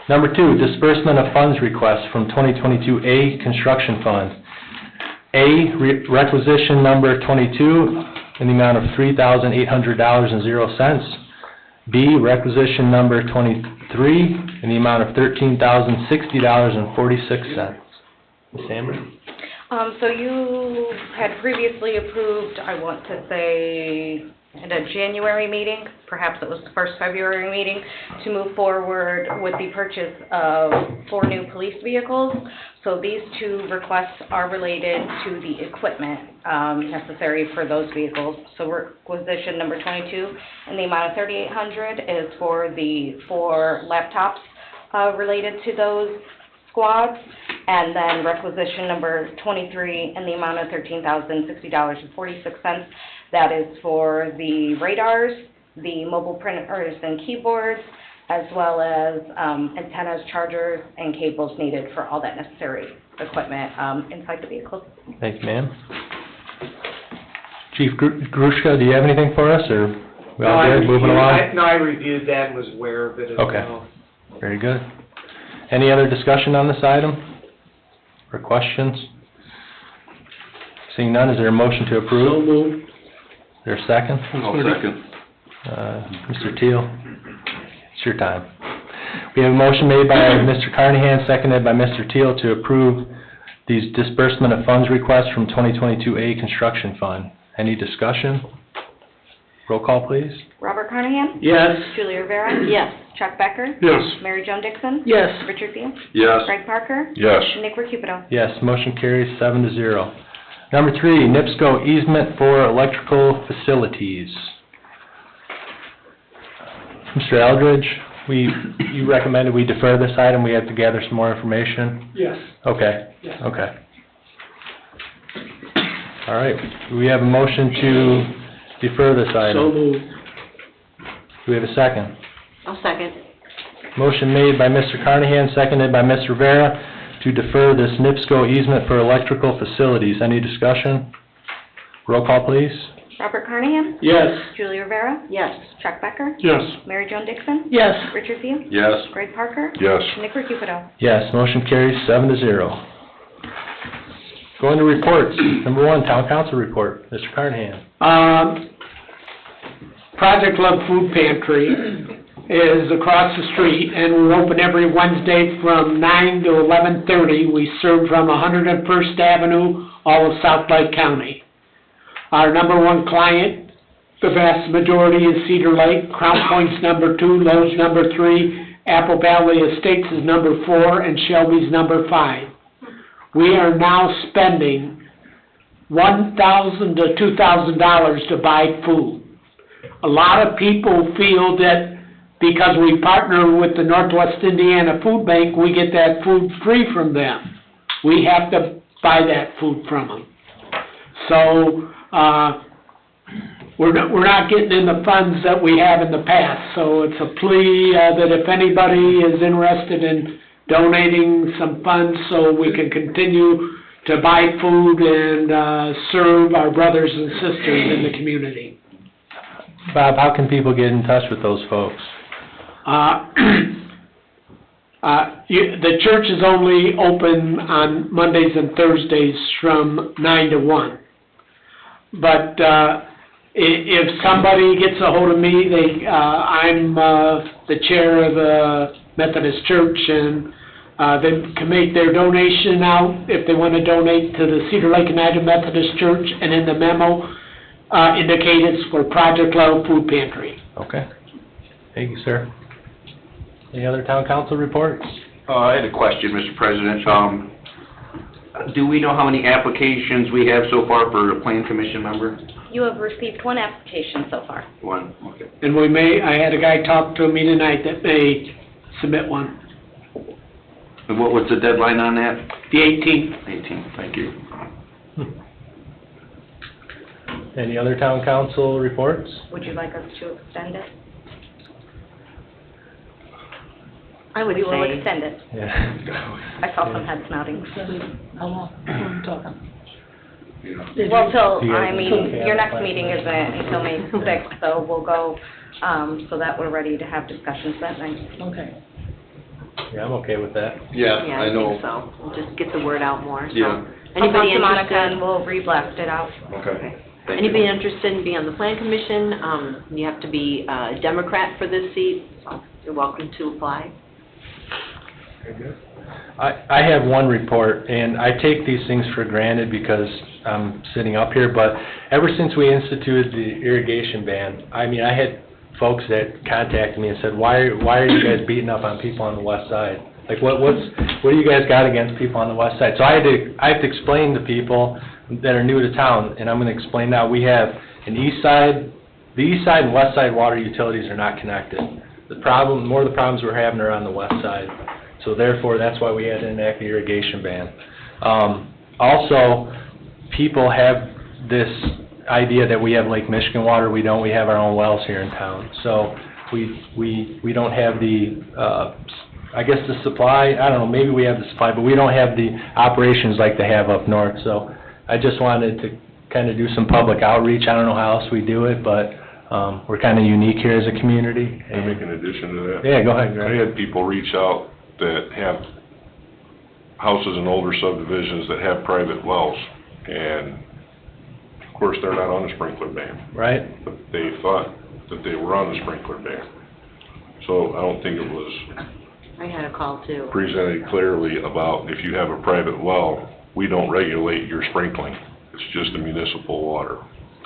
Number 2, disbursement of funds request from 2022A Construction Fund. A, requisition number 22 in the amount of $3,800.00. B, requisition number 23 in the amount of $13,060.46. Ms. Sandberg? So you had previously approved, I want to say, at a January meeting, perhaps it was the first February meeting, to move forward with the purchase of 4 new police vehicles. So these 2 requests are related to the equipment necessary for those vehicles. So requisition number 22 in the amount of $3,800 is for the 4 laptops related to those squads. And then requisition number 23 in the amount of $13,060.46. That is for the radars, the mobile printers and keyboards, as well as antennas, chargers, and cables needed for all that necessary equipment inside the vehicles. Thank you, ma'am. Chief Grushka, do you have anything for us, or we all good, moving along? No, I reviewed that and was aware of it as well. Okay, very good. Any other discussion on this item, or questions? Seeing none, is there a motion to approve? So moved. Is there a second? I'll second. Mr. Teal, it's your time. We have a motion made by Mr. Carnahan, seconded by Mr. Teal to approve these disbursement of funds requests from 2022A Construction Fund. Any discussion? Roll call, please. Robert Carnahan? Yes. Julie Rivera? Yes. Chuck Becker? Yes. Mary Jo Dixon? Yes. Richard Dean? Yes. Greg Parker? Yes. Nick Recupedo? Yes, motion carries 7-0. Number 3, NIPSCO easement for electrical facilities. Mr. Eldridge, you recommended we defer this item, we have to gather some more information? Yes. Okay, Yes. okay. All right, do we have a motion to defer this item? So moved. Do we have a second? I'll second. Motion made by Mr. Carnahan, seconded by Ms. Rivera, to defer this NIPSCO easement for electrical facilities. Any discussion? Roll call, please. Robert Carnahan? Yes. Julie Rivera? Yes. Chuck Becker? Yes. Mary Jo Dixon? Yes. Richard Dean? Yes. Greg Parker? Yes. Nick Recupedo? Yes, motion carries 7-0. Going to reports. Number 1, Town Council report. Mr. Carnahan. Project Love Food Pantry is across the street, and we're open every Wednesday from 9 to 11:30. We serve from 101st Avenue, all of South Lake County. Our number 1 client, the vast majority, is Cedar Lake. Crown Point's number 2, Lowe's number 3, Apple Valley Estates is number 4, and Shelby's number 5. We are now spending $1,000 to $2,000 to buy food. A lot of people feel that because we partner with the Northwest Indiana Food Bank, we get that food free from them. We have to buy that food from them. So, we're not getting in the funds that we have in the past. So it's a plea that if anybody is interested in donating some funds so we can continue to buy food and serve our brothers and sisters in the community. Bob, how can people get in touch with those folks? the church is only open on Mondays and Thursdays from 9 to 1. But, if somebody gets a hold of me, I'm, the chair of the Methodist Church, and, they can make their donation out if they want to donate to the Cedar Lake United Methodist Church, and in the memo, indicate it's for Project Love Food Pantry. Okay. Thank you, sir. Any other town council reports? I had a question, Mr. President. Do we know how many applications we have so far for a plan commission member? You have received one application so far. One, okay. And I had a guy talk to me tonight that may submit one, And what was the deadline on that? the 18th. 18th, thank you. Any other town council reports? Would you like us to extend it? I would We will say, extend it. Yeah. I saw some heads nodding. How long are we talking? Well, till, Do you I have- mean, okay, your I next have a meeting question. isn't until May 6th, so we'll go, so that we're ready to have discussions that night. Okay. Yeah, I'm okay with that. yeah, I think so. We'll just get the word out more, so. Yeah. I'll talk Anybody to Monica and interested? we'll re-blast it out. Okay. Thank you. Anybody interested in being on the plan commission? You have to be a Democrat for this seat, so you're welcome to apply. Very good. I have one report, and I take these things for granted because I'm sitting up here, but ever since we instituted the irrigation ban, I mean, I had folks that contacted me and said, why are you guys beating up on people on the west side? Like, what do you guys got against people on the west side? So I have to explain to people that are new to town, and I'm gonna explain now. We have the east side and west side water utilities are not connected. More of the problems we're having are on the west side. So therefore, that's why we had to enact the irrigation ban. Also, people have this idea that we have Lake Michigan water. We don't. We have our own wells here in town. So we don't have the, I guess the supply, I don't know, maybe we have the supply, but we don't have the operations like they have up north. So I just wanted to kind of do some public outreach. I don't know how else we do it, but we're kind of unique here as a community. Can I make an addition to that? Yeah, go ahead, Greg. I had people reach out that have houses in older subdivisions that have private wells, and of course, they're not on the sprinkler ban. Right. But they thought that they were on the sprinkler ban. So I don't think it was I had a call too. presented clearly about if you have a private well, we don't regulate your sprinkling. It's just the municipal water.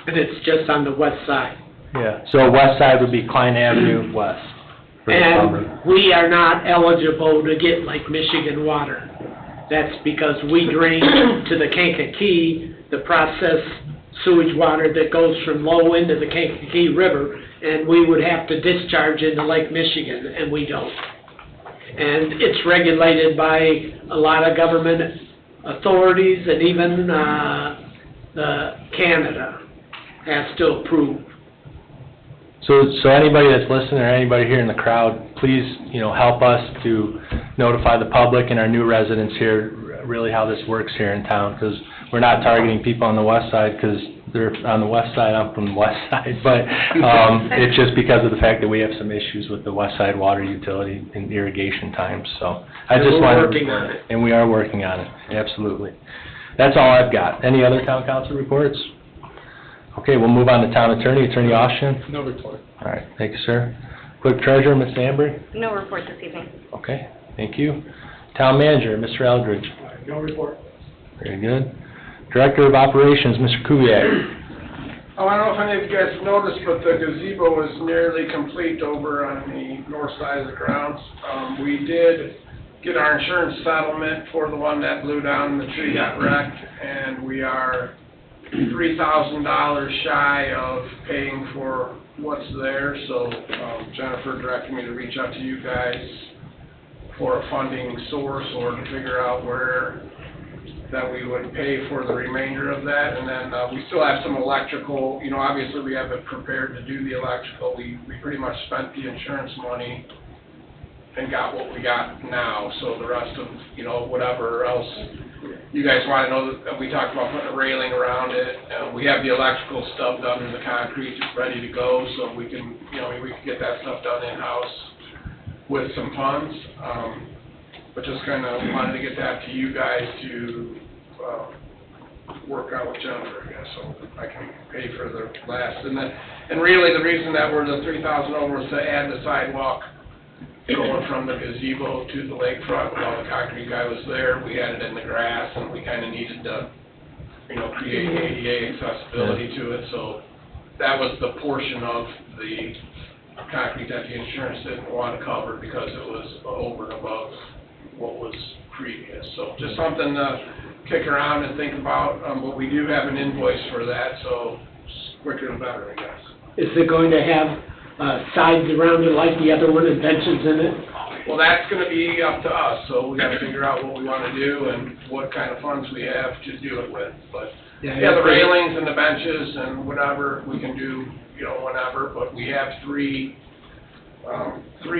And it's just on the west side. Yeah, so west side would be Klein Avenue West. for the public. And we are not eligible to get Lake Michigan water. That's because we drain to the Kankakee, the processed sewage water that goes from low into the Kankakee River, and we would have to discharge into Lake Michigan, and we don't. And it's regulated by a lot of government authorities, and even Canada has to approve. So anybody that's listening or anybody here in the crowd, please, help us to notify the public and our new residents here really how this works here in town, because we're not targeting people on the west side because they're on the west side, I'm from the west side, but it's just because of the fact that we have some issues with the west side water utility and irrigation times, so. I just We're wanted- working on it. And we are working on it, absolutely. That's all I've got. Any other town council reports? Okay, we'll move on to town attorney, Attorney Austin. No report. All right, thank you, sir. Clerk Treasurer, Ms. Ambry? No report this evening. Okay, thank you. Town Manager, Mr. Eldridge? No report. Very good. Director of Operations, Mr. Kubiak? Oh, I don't know if any of you guys noticed, but the gazebo is nearly complete over on the north side of the grounds. We did get our insurance settlement for the one that blew down, the tree got wrecked, and we are $3,000 shy of paying for what's there, so Jennifer directed me to reach out to you guys for a funding source or to figure out where that we would pay for the remainder of that. And then we still have some electrical, obviously we have it prepared to do the electrical. We pretty much spent the insurance money and got what we got now, so the rest of, whatever else you guys want to know, that we talked about putting a railing around it. We have the electrical stuff done in the concrete, it's ready to go, so we can, we can get that stuff done in-house with some funds. But just kinda wanted to get that to you guys to, work out with Jennifer, I guess, so I can pay for the last. And really, the reason that we're the 3,000 over is to add the sidewalk going from the gazebo to the lakefront. While the concrete guy was there, we had it in the grass, and we kinda needed to, create ADA accessibility to it, so that was the portion of the concrete that the insurance didn't want to cover because it was over and above what was previous. So just something to kick around and think about, but we do have an invoice for that, so quicker the better, I guess. Is it going to have sides around it like the other one and benches in it? Well, that's gonna be up to us, so we gotta figure out what we wanna do and what kind of funds we have to do it with, but, yeah, the railings and the benches and whatever, we can do, whenever, but we have three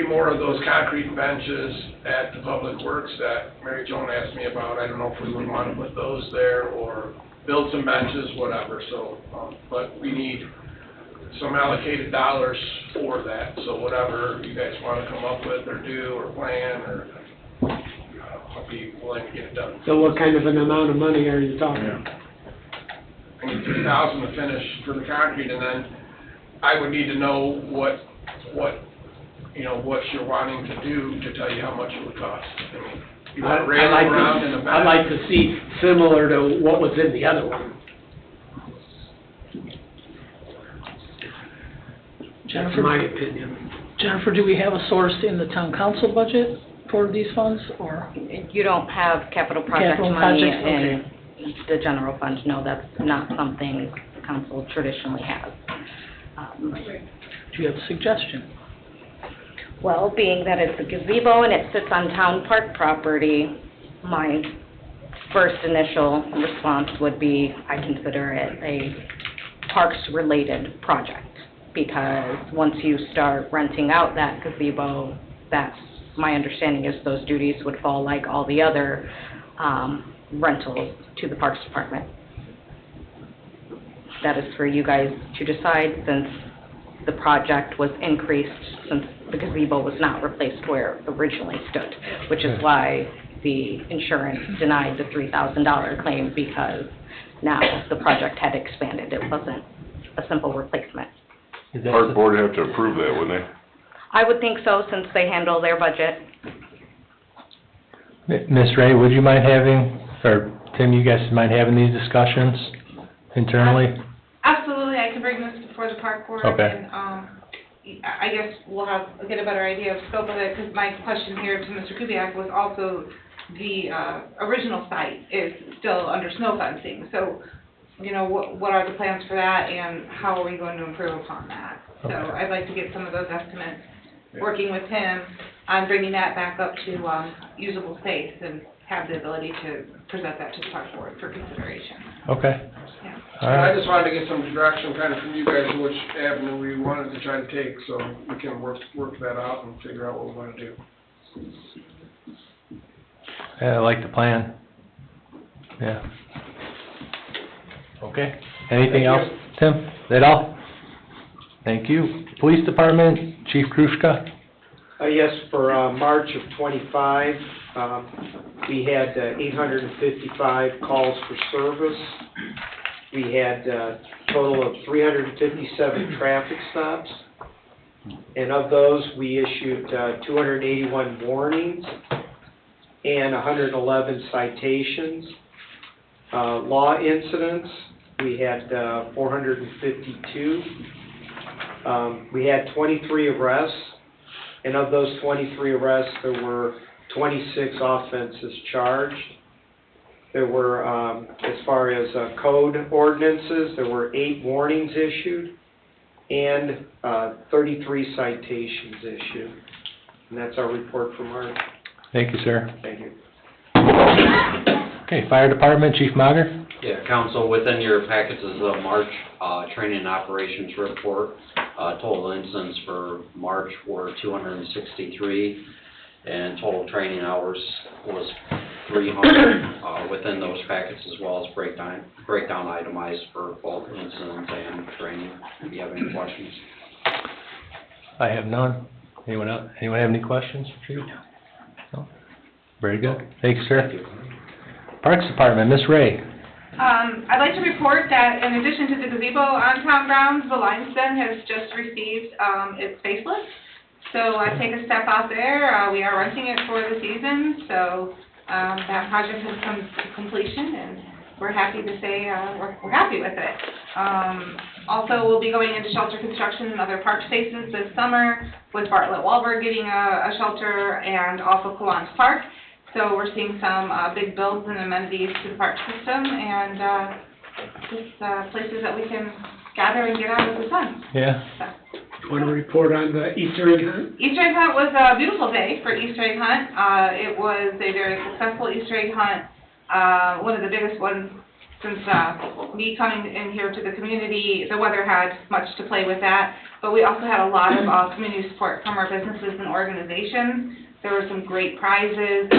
more of those concrete benches at the Public Works that Mary Joan asked me about. I don't know if we would wanna put those there or build some benches, whatever, so, but we need some allocated dollars for that, so whatever you guys wanna come up with or do or plan, or, I'll be willing to get it done. So what kind of an amount of money are you talking? I need 3,000 to finish for the concrete, and then I would need to know what you're wanting to do to tell you how much it would cost. I mean, you want to rail around in the back? I'd like to see similar to what was in the other one. That's my opinion. Jennifer, do we have a source in the town council budget for these funds, or? You don't have capital project Capital money projects, in the general fund, no, that's not something the council traditionally has. Do you have a suggestion? Well, being that it's a gazebo and it sits on town park property, my first initial response would be, I consider it a parks-related project. Because once you start renting out that gazebo, that's, my understanding is those duties would fall like all the other rentals to the Parks Department. That is for you guys to decide, since the project was increased, since the gazebo was not replaced where it originally stood, which is why the insurance denied the $3,000 claim, because now the project had expanded. It wasn't a simple replacement. Park board would have to approve that, wouldn't they? I would think so, since they handle their budget. Ms. Ray, would you mind having, or Tim, you guys mind having these discussions internally? Absolutely, I can bring this before the park board. Okay. And, I guess we'll get a better idea of scope of it, because my question here to Mr. Kubiak was also the original site is still under snow fencing. So, what are the plans for that, and how are we going to improve upon that? Okay. So I'd like to get some of those estimates, working with him on bringing that back up to usable space, and have the ability to present that to the park board for consideration. Okay. Yeah. All right. I just wanted to get some direction kind of from you guys on which avenue we wanted to try to take, so we can work that out and figure out what we want to do. Yeah, I like the plan. Yeah. Okay. Anything else, Tim? Is that all? Thank you. Police Department, Chief Krushka. Yes, for March of '25, we had 855 calls for service. We had a total of 357 traffic stops. And of those, we issued 281 warnings and 111 citations. Law incidents, we had 452. We had 23 arrests, and of those 23 arrests, there were 26 offenses charged. There were, as far as code ordinances, there were 8 warnings issued and 33 citations issued. And that's our report for March. Thank you, sir. Thank you. Okay, Fire Department, Chief Mager. Yeah, Council, within your packets is the March training and operations report. Total incidents for March were 263, and total training hours was 300 within those packets, as well as breakdown itemized for both incidents and training. If you have any questions. I have none. Anyone else? Anyone have any questions, Chief? No? Very good. Thank you, sir. Parks Department, Ms. Ray. I'd like to report that in addition to the gazebo on town grounds, the Lions Den has just received, its facelift. So I take a step out there, we are renting it for the season, so, that project has come to completion, and we're happy to say, we're happy with it. Also, we'll be going into shelter construction and other park spaces this summer, with Bartlett Wahlberg getting a shelter, and also Kiwanis Park. So we're seeing some, big builds and amenities to the park system, and, just, places that we can gather and get out of the sun. Yeah. Want to report on the Easter egg hunt? Easter egg hunt was a beautiful day for Easter egg hunt. It was a very successful Easter egg hunt, one of the biggest ones since me coming in here to the community. The weather had much to play with that, but we also had a lot of community support from our businesses and organizations. There were some great prizes.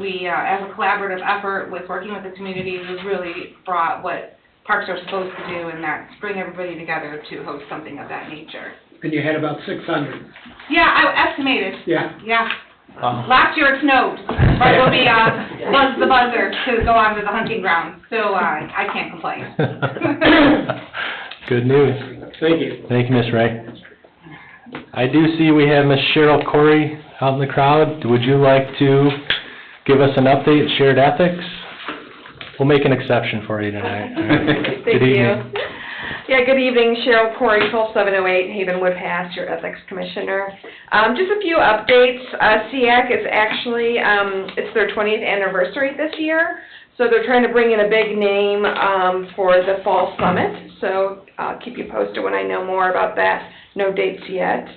We, as a collaborative effort with working with the community, we really brought what parks are supposed to do, and that's bring everybody together to host something of that nature. And you had about 600. Yeah, I estimated. Yeah. Yeah. Last year it snowed, but it'll be, Buzz the Buzzer to go on to the hunting ground, so, I can't complain. Good news. Thank you. Thank you, Ms. Ray. I do see we have Ms. Cheryl Corey out in the crowd. Would you like to give us an update, shared ethics? We'll make an exception for you tonight. All right. Thank Good you. evening. Yeah, good evening, Cheryl Corey, 12708 Havenwood Pass, your Ethics Commissioner. Just a few updates. SEAC is actually, it's their 20th anniversary this year, so they're trying to bring in a big name for the Fall Summit, so I'll keep you posted when I know more about that. No dates yet.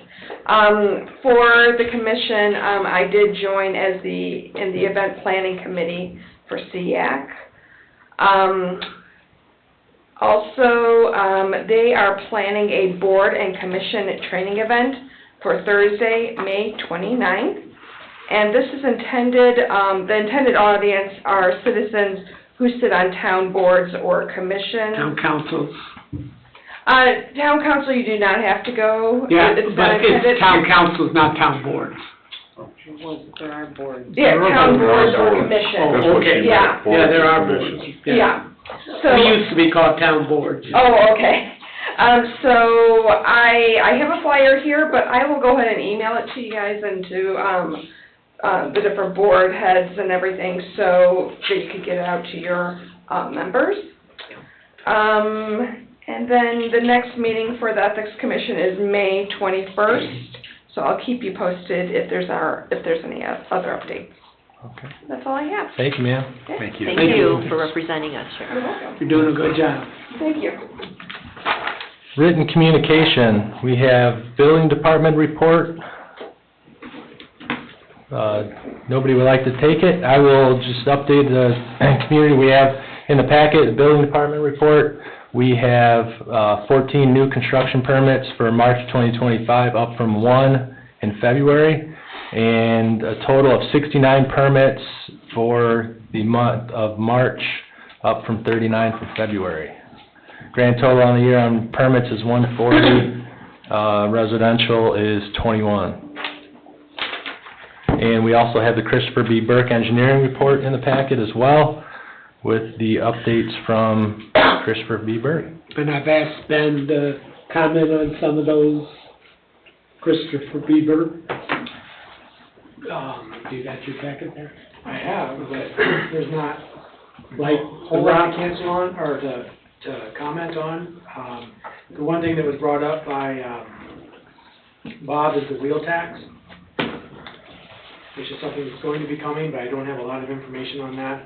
For the commission, I did join as in the event planning committee for SEAC. Also, they are planning a board and commission training event for Thursday, May 29th. And this is intended, the intended audience are citizens who sit on town boards or commissions. Town councils. Town council, you do not have to go. Yeah, It's but not intended. it's town councils, not town boards. Well, there are boards. Yeah, town boards or commissions. Oh, okay. Yeah. Yeah, there are boards. Yeah. So. We used to be called town boards. Oh, okay. So I have a flyer here, but I will go ahead and email it to you guys and to the different board heads and everything, so that you could get it out to your members. And then the next meeting for the Ethics Commission is May 21st, so I'll keep you posted if there's any other updates. Okay. That's all I have. Thank you, ma'am. Okay. Thank you. Thank you for representing us, You're Cheryl. welcome. You're doing a good job. Thank you. Written communication, we have building department report. Nobody would like to take it. I will just update the community. We have in the packet, the building department report. We have 14 new construction permits for March 2025, up from 1 in February, and a total of 69 permits for the month of March, up from 39 for February. Grand total on the year on permits is 140, residential is 21. And we also have the Christopher B. Burke Engineering Report in the packet as well, with the updates from Christopher B. Burke. And I've asked Ben to comment on some of those, Christopher Bieber. Do you got your packet there? I have, but there's not Like, a whole lot to cancel on, or to comment on. The one thing that was brought up by, Bob is the wheel tax, which is something that's going to be coming, but I don't have a lot of information on that.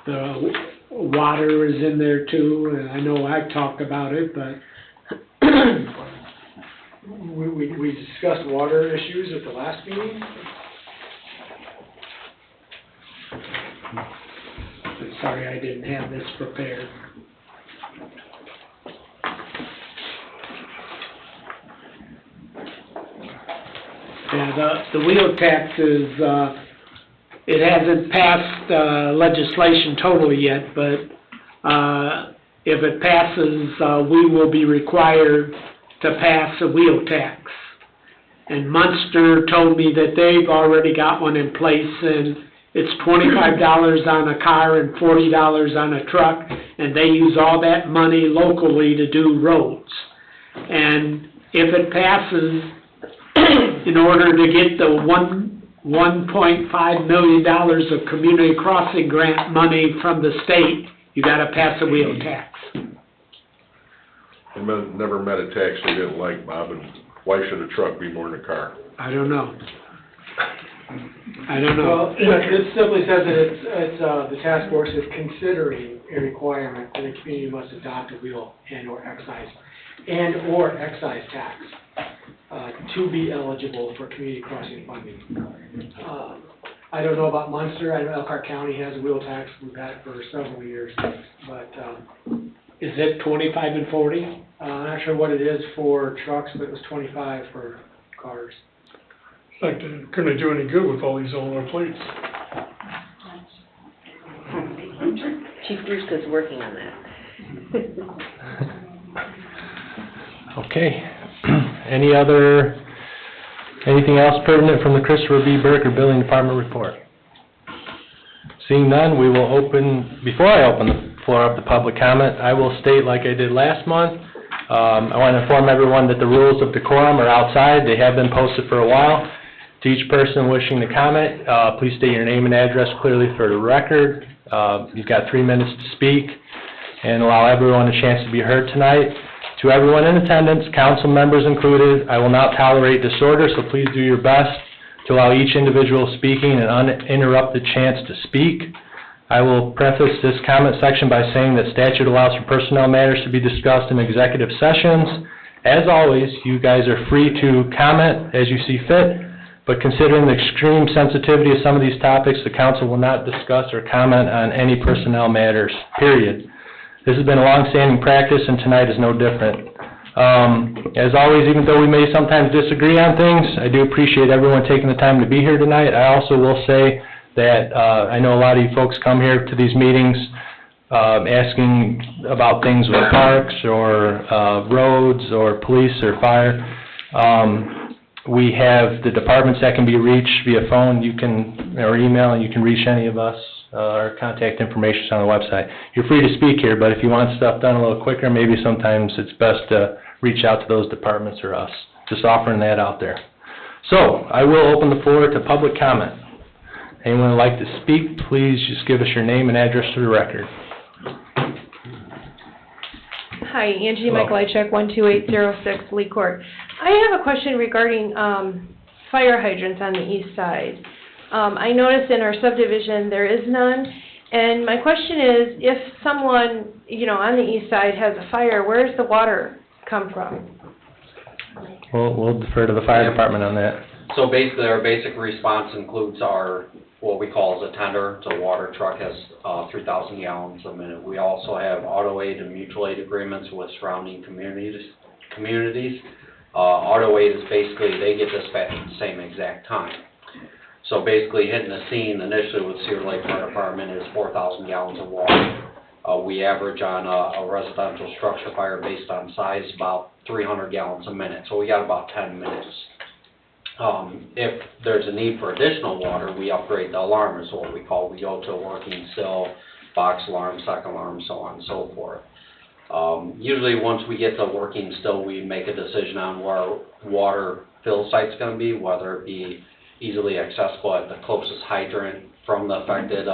The water is in there too, and I know I talked about it, but We discussed water issues at the last meeting. I'm sorry I didn't have this prepared. Yeah, the wheel tax is, it hasn't passed legislation totally yet, but if it passes, we will be required to pass a wheel tax. And Munster told me that they've already got one in place, and it's $25 on a car and $40 on a truck, and they use all that money locally to do roads. And if it passes, in order to get the $1.5 million of community crossing grant money from the state, you gotta pass a wheel tax. I never met a tax they didn't like, Bob, and why should a truck be more than a car? I don't know. Well, it simply says that it's, the task force is considering a requirement that a community must adopt a wheel and/or excise tax to be eligible for community crossing funding. I don't know about Munster. I know Elkhart County has a wheel tax. We've had it for several years, but, is it 25 and 40? I'm not sure what it is for trucks, but it was 25 for cars. Like, couldn't it do any good with all these Illinois plates? Chief Ruska's working on that. Okay. Anything else pertinent from the Christopher B. Burke Building Department report? Seeing none, before I open the floor up to public comment, I will state like I did last month, I want to inform everyone that the rules of decorum are outside. They have been posted for a while. To each person wishing to comment, please state your name and address clearly for the record. You've got 3 minutes to speak, and allow everyone a chance to be heard tonight. To everyone in attendance, council members included, I will not tolerate disorder, so please do your best to allow each individual speaking an uninterrupted chance to speak. I will preface this comment section by saying that statute allows for personnel matters to be discussed in executive sessions. As always, you guys are free to comment as you see fit, but considering the extreme sensitivity of some of these topics, the council will not discuss or comment on any personnel matters, period. This has been a long-standing practice, and tonight is no different. As always, even though we may sometimes disagree on things, I do appreciate everyone taking the time to be here tonight. I also will say that I know a lot of you folks come here to these meetings asking about things with parks or roads or police or fire. We have the departments that can be reached via phone, or email, and you can reach any of us. Our contact information is on the website. You're free to speak here, but if you want stuff done a little quicker, maybe sometimes it's best to reach out to those departments or us. Just offering that out there. So, I will open the floor to public comment. Anyone would like to speak, please just give us your name and address for the record. Hi, Angie Michaelajczyk, 12806 Lee Court. I have a question regarding fire hydrants on the east side. I noticed in our subdivision there is none, and my question is, if someone, on the east side has a fire, where does the water come from? We'll defer to the fire department on that. So basically, our basic response includes what we call as a tender. So a water truck has 3,000 gallons a minute. We also have auto aid and mutual aid agreements with surrounding communities. Auto aid is basically, they get dispatched at the same exact time. So basically, hitting the scene initially with Cedar Lake Fire Department is 4,000 gallons of water. We average on a residential structure fire based on size about 300 gallons a minute. So we got about 10 minutes. If there's a need for additional water, we upgrade the alarm, is what we call. We go to a working still, box alarm, second alarm, so on and so forth. Usually once we get to working still, we make a decision on where our water fill site's going to be, whether it be easily accessible at the closest hydrant from the affected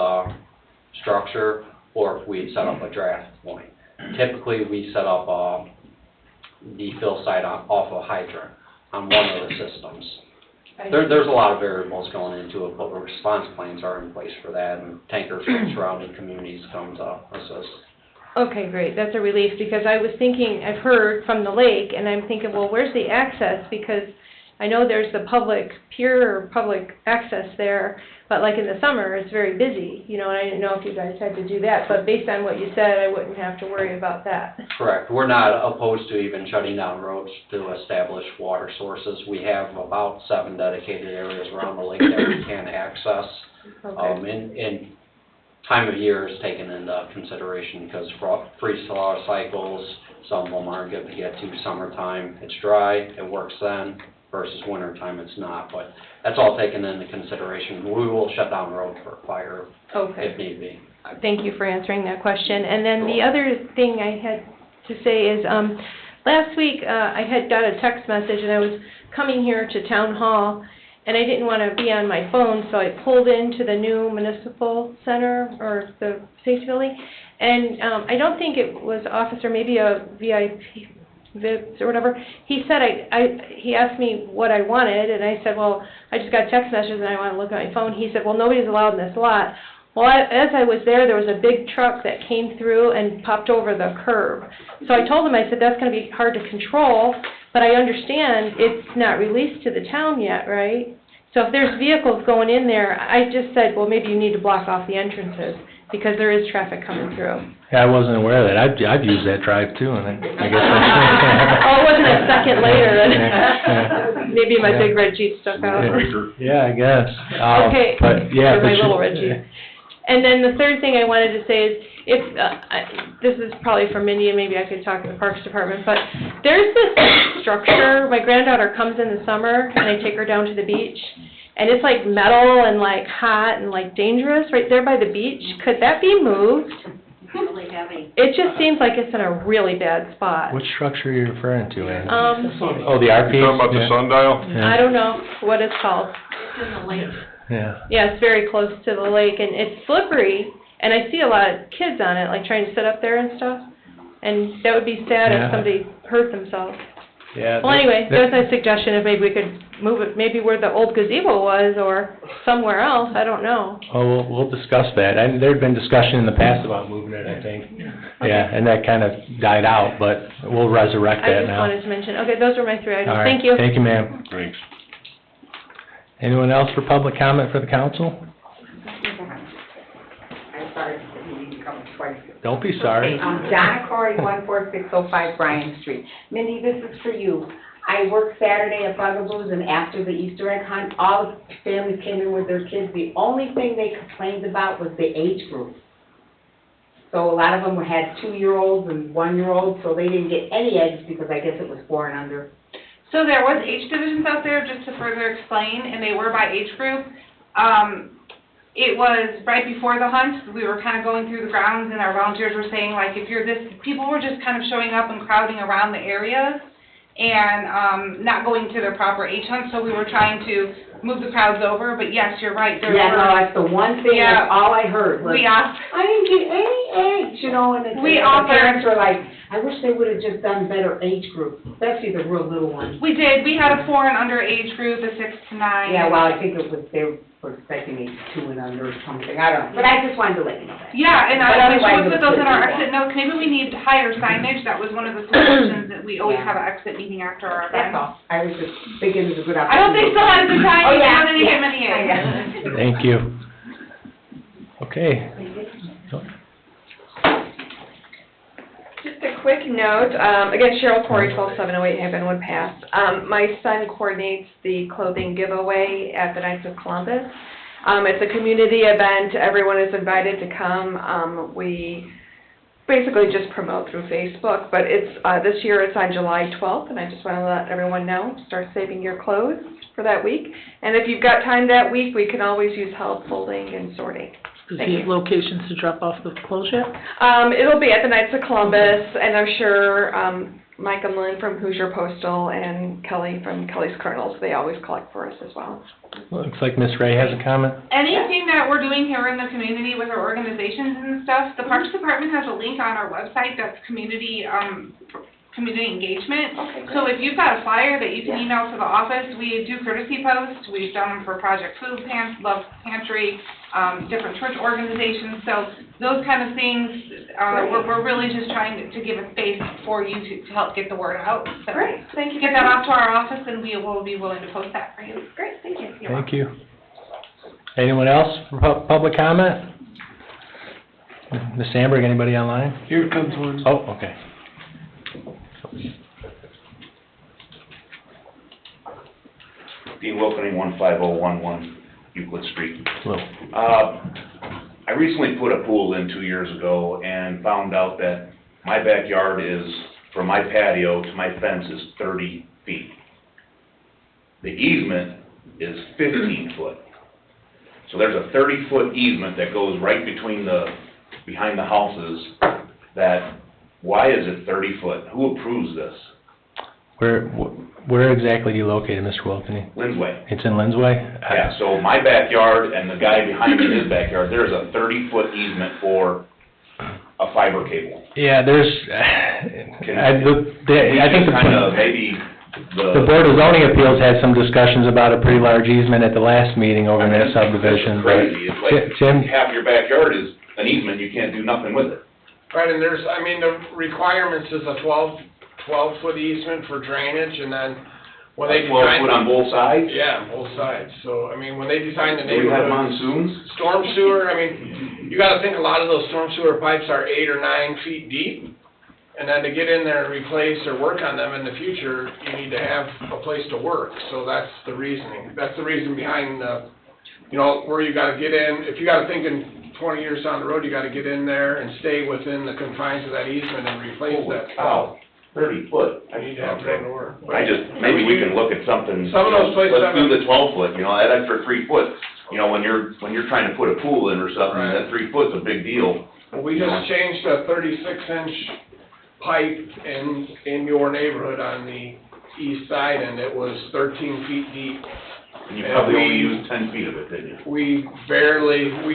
structure, or if we set up a draft point. Typically, we set up the fill site off a hydrant on one of the systems. There's a lot of variables going into it, but the response plans are in place for that, and tankers from surrounding communities come to assist. Okay, great, that's a relief, because I was thinking, I've heard from the lake, and I'm thinking, well, where's the access? Because I know there's the pure public access there, but like in the summer, it's very busy, and I didn't know if you guys had to do that, but based on what you said, I wouldn't have to worry about that. Correct. We're not opposed to even shutting down roads to establish water sources. We have about 7 dedicated areas around the lake that we can access. Okay. And time of year is taken into consideration because freeze-thaw cycles, some of them aren't going to get to summertime. It's dry, it works then. versus winter time it's not, but that's all taken into consideration. We will shut down the road for a fire Okay. if need be. Thank you for answering that question. And then the other thing I had to say is, last week, I had got a text message, and I was coming here to Town Hall, and I didn't want to be on my phone, so I pulled into the new municipal center, or the safety building, and I don't think it was officer, maybe a VIPs or whatever. He said, he asked me what I wanted, and I said, well, I just got text messages and I want to look at my phone. He said, well, nobody's allowed in this lot. Well, as I was there was a big truck that came through and popped over the curb. So I told him, I said, that's going to be hard to control, but I understand it's not released to the town yet, right? So if there's vehicles going in there, I just said, well, maybe you need to block off the entrances, because there is traffic coming through. Yeah, I wasn't aware of that. I've used that drive too, and I guess Oh, it wasn't a second later, Yeah. maybe my Yeah. big red Jeep stuck out. Yeah, I guess. Okay, But, yeah. or my but you- little red Jeep. And then the third thing I wanted to say is, if, this is probably for Mindy, and maybe I could talk to the Parks Department, but there's this structure, my granddaughter comes in the summer, and I take her down to the beach, and it's like metal and like hot and like dangerous right there by the beach. Could that be moved? Really heavy. It just seems like it's in a really bad spot. Which structure are you referring to, Ann? Oh, the RP? You talking about the sundial? Yeah. I don't know what it's called. It's in the lake. Yeah. Yeah, it's very close to the lake, and it's slippery, and I see a lot of kids on it, like trying to sit up there and stuff. And that would be sad Yeah. if somebody hurt themselves. Yeah. Well, anyway, there's a suggestion if maybe we could move it, maybe where the old gazebo was, or somewhere else, I don't know. Oh, we'll discuss that. And there'd been discussion in the past about moving it, I think. Yeah, and that kind of died out, but we'll resurrect I that just now. wanted to mention, okay, those are my three items. All right. Thank you. Thank you, ma'am. Thanks. Anyone else for public comment for the council? I'm sorry, you need to come twice. Don't be sorry. Okay, Donna Corey, 14605 Bryan Street. Mindy, this is for you. I worked Saturday at Bugaboos, and after the Easter egg hunt, all the families came in with their kids. The only thing they complained about was the age group. So a lot of them had 2-year-olds and 1-year-olds, so they didn't get any eggs because I guess it was 4 and under. So there was age divisions out there, just to further explain, and they were by age group. It was right before the hunt, we were kind of going through the grounds, and our volunteers were saying, like, if you're this, people were just kind of showing up and crowding around the area and not going to their proper age hunt, so we were trying to move the crowds over, but yes, you're right, there were... Yeah, no, that's the one thing, that's all I heard was, We asked... I didn't get any eggs, you know, and it's, We the offered- parents were like, I wish they would've just done better age group, especially the real little ones. We did, we had a 4 and under age group, a 6 to 9. Yeah, well, I think it was, they were expecting maybe 2 and under or something, I don't know, but I just wanted to let you know that. Yeah, and But I wish otherwise we it put those in our was good. exit notes, maybe we need higher signage, that was one of the suggestions, that we always have an exit meeting after our That's event. all, I was just thinking it was a good I don't think so, at the time, Oh, we yeah, wanted to get yeah, many I eggs. know. Thank you. Okay. Just a quick note, again, Cheryl Corey, 12708 Havenwood Pass. My son coordinates the clothing giveaway at the Knights of Columbus. It's a community event, everyone is invited to come. We basically just promote through Facebook, but it's, this year it's on July 12th, and I just want to let everyone know, start saving your clothes for that week. And if you've got time that week, we can always use help folding and sorting. Does Thank he have locations to drop off the clothes yet? It'll be at the Knights of Columbus, and I'm sure Mike and Lynn from Hoosier Postal and Kelly from Kelly's Kernels, they always collect for us as well. Looks like Miss Ray has a comment. Anything that we're doing here in the community with our organizations and stuff, the Parks Department has a link on our website that's community engagement. Okay, great. So if you've got a flyer that you can email to the office, we do courtesy posts, we've done them for Project Food Love Pantry, different church organizations, so those kind of things, we're really just trying to give a space for you to help get the word out. So Great, thank you. get that off to our office and we will be willing to post that for you. Great, thank you. Thank you. Anyone else for public comment? Ms. Sandberg, anybody online? Here comes one. Oh, okay. Dean Wilkening, 15011 Euclid Street. Hello. I recently put a pool in 2 years ago and found out that my backyard is, from my patio to my fence is 30 feet. The easement is 15 foot. So there's a 30-foot easement that goes right behind the houses that, why is it 30 foot? Who approves this? Where exactly are you located, Mr. Wilkie? Lindsway. It's in Lindsway? Yeah, so my backyard and the guy behind me in his backyard, there's a 30-foot easement for a fiber cable. Yeah, there's, I think the Board of Zoning Appeals had some discussions about a pretty large easement at the last meeting over in that subdivision. It's crazy. It's like Tim? half your backyard is an easement, you can't do nothing with it. Right, and there's, I mean, the requirements is a 12-foot easement for drainage, and then when they design... 12 foot on both sides? Yeah, both sides. So, I mean, when they design the Do we have neighborhood... monsoons? Storm sewer, I mean, you gotta think a lot of those storm sewer pipes are 8 or 9 feet deep. And then to get in there and replace or work on them in the future, you need to have a place to work. So that's the reasoning. That's the reason behind, you know, where you gotta get in. If you gotta think in 20 years down the road, you gotta get in there and stay within the confines of that easement and replace that. Holy cow, 30 foot. I need to have room to work. Maybe we can look at something. Some of those places Let's do the 12 foot, you know, that extra 3 foot. You know, when you're trying to put a pool in or something, Right. that 3 foot's a big deal. Well, we just changed a 36-inch pipe in your neighborhood on the east side, and it was 13 feet deep. And you probably only used 10 feet of it, didn't you? We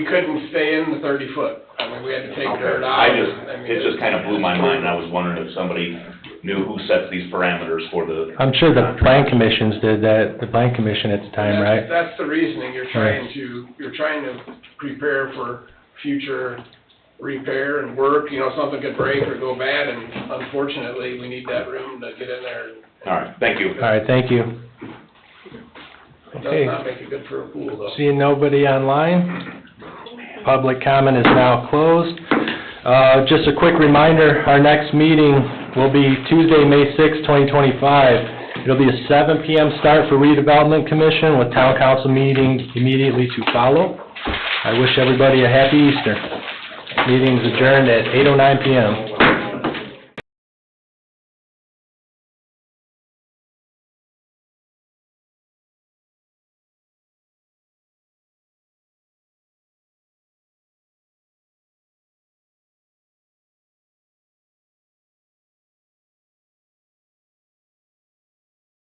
couldn't stay in the 30 foot. I mean, we had to take dirt out. It just kind of blew my mind. I was wondering if somebody knew who sets these parameters for the... I'm sure the plan commissions did that, the plan commission at the time, right? That's the reasoning. You're trying to prepare for future repair and work. You know, something could break or go bad, and unfortunately, we need that room to get in there. All right, thank you. All right, thank you. It Okay. does not make it good for a pool, though. Seeing nobody online, public comment is now closed. Just a quick reminder, our next meeting will be Tuesday, May 6, 2025. It'll be a 7 PM start for redevelopment commission with town council meeting immediately to follow. I wish everybody a happy Easter. Meeting's adjourned at 8:09 PM.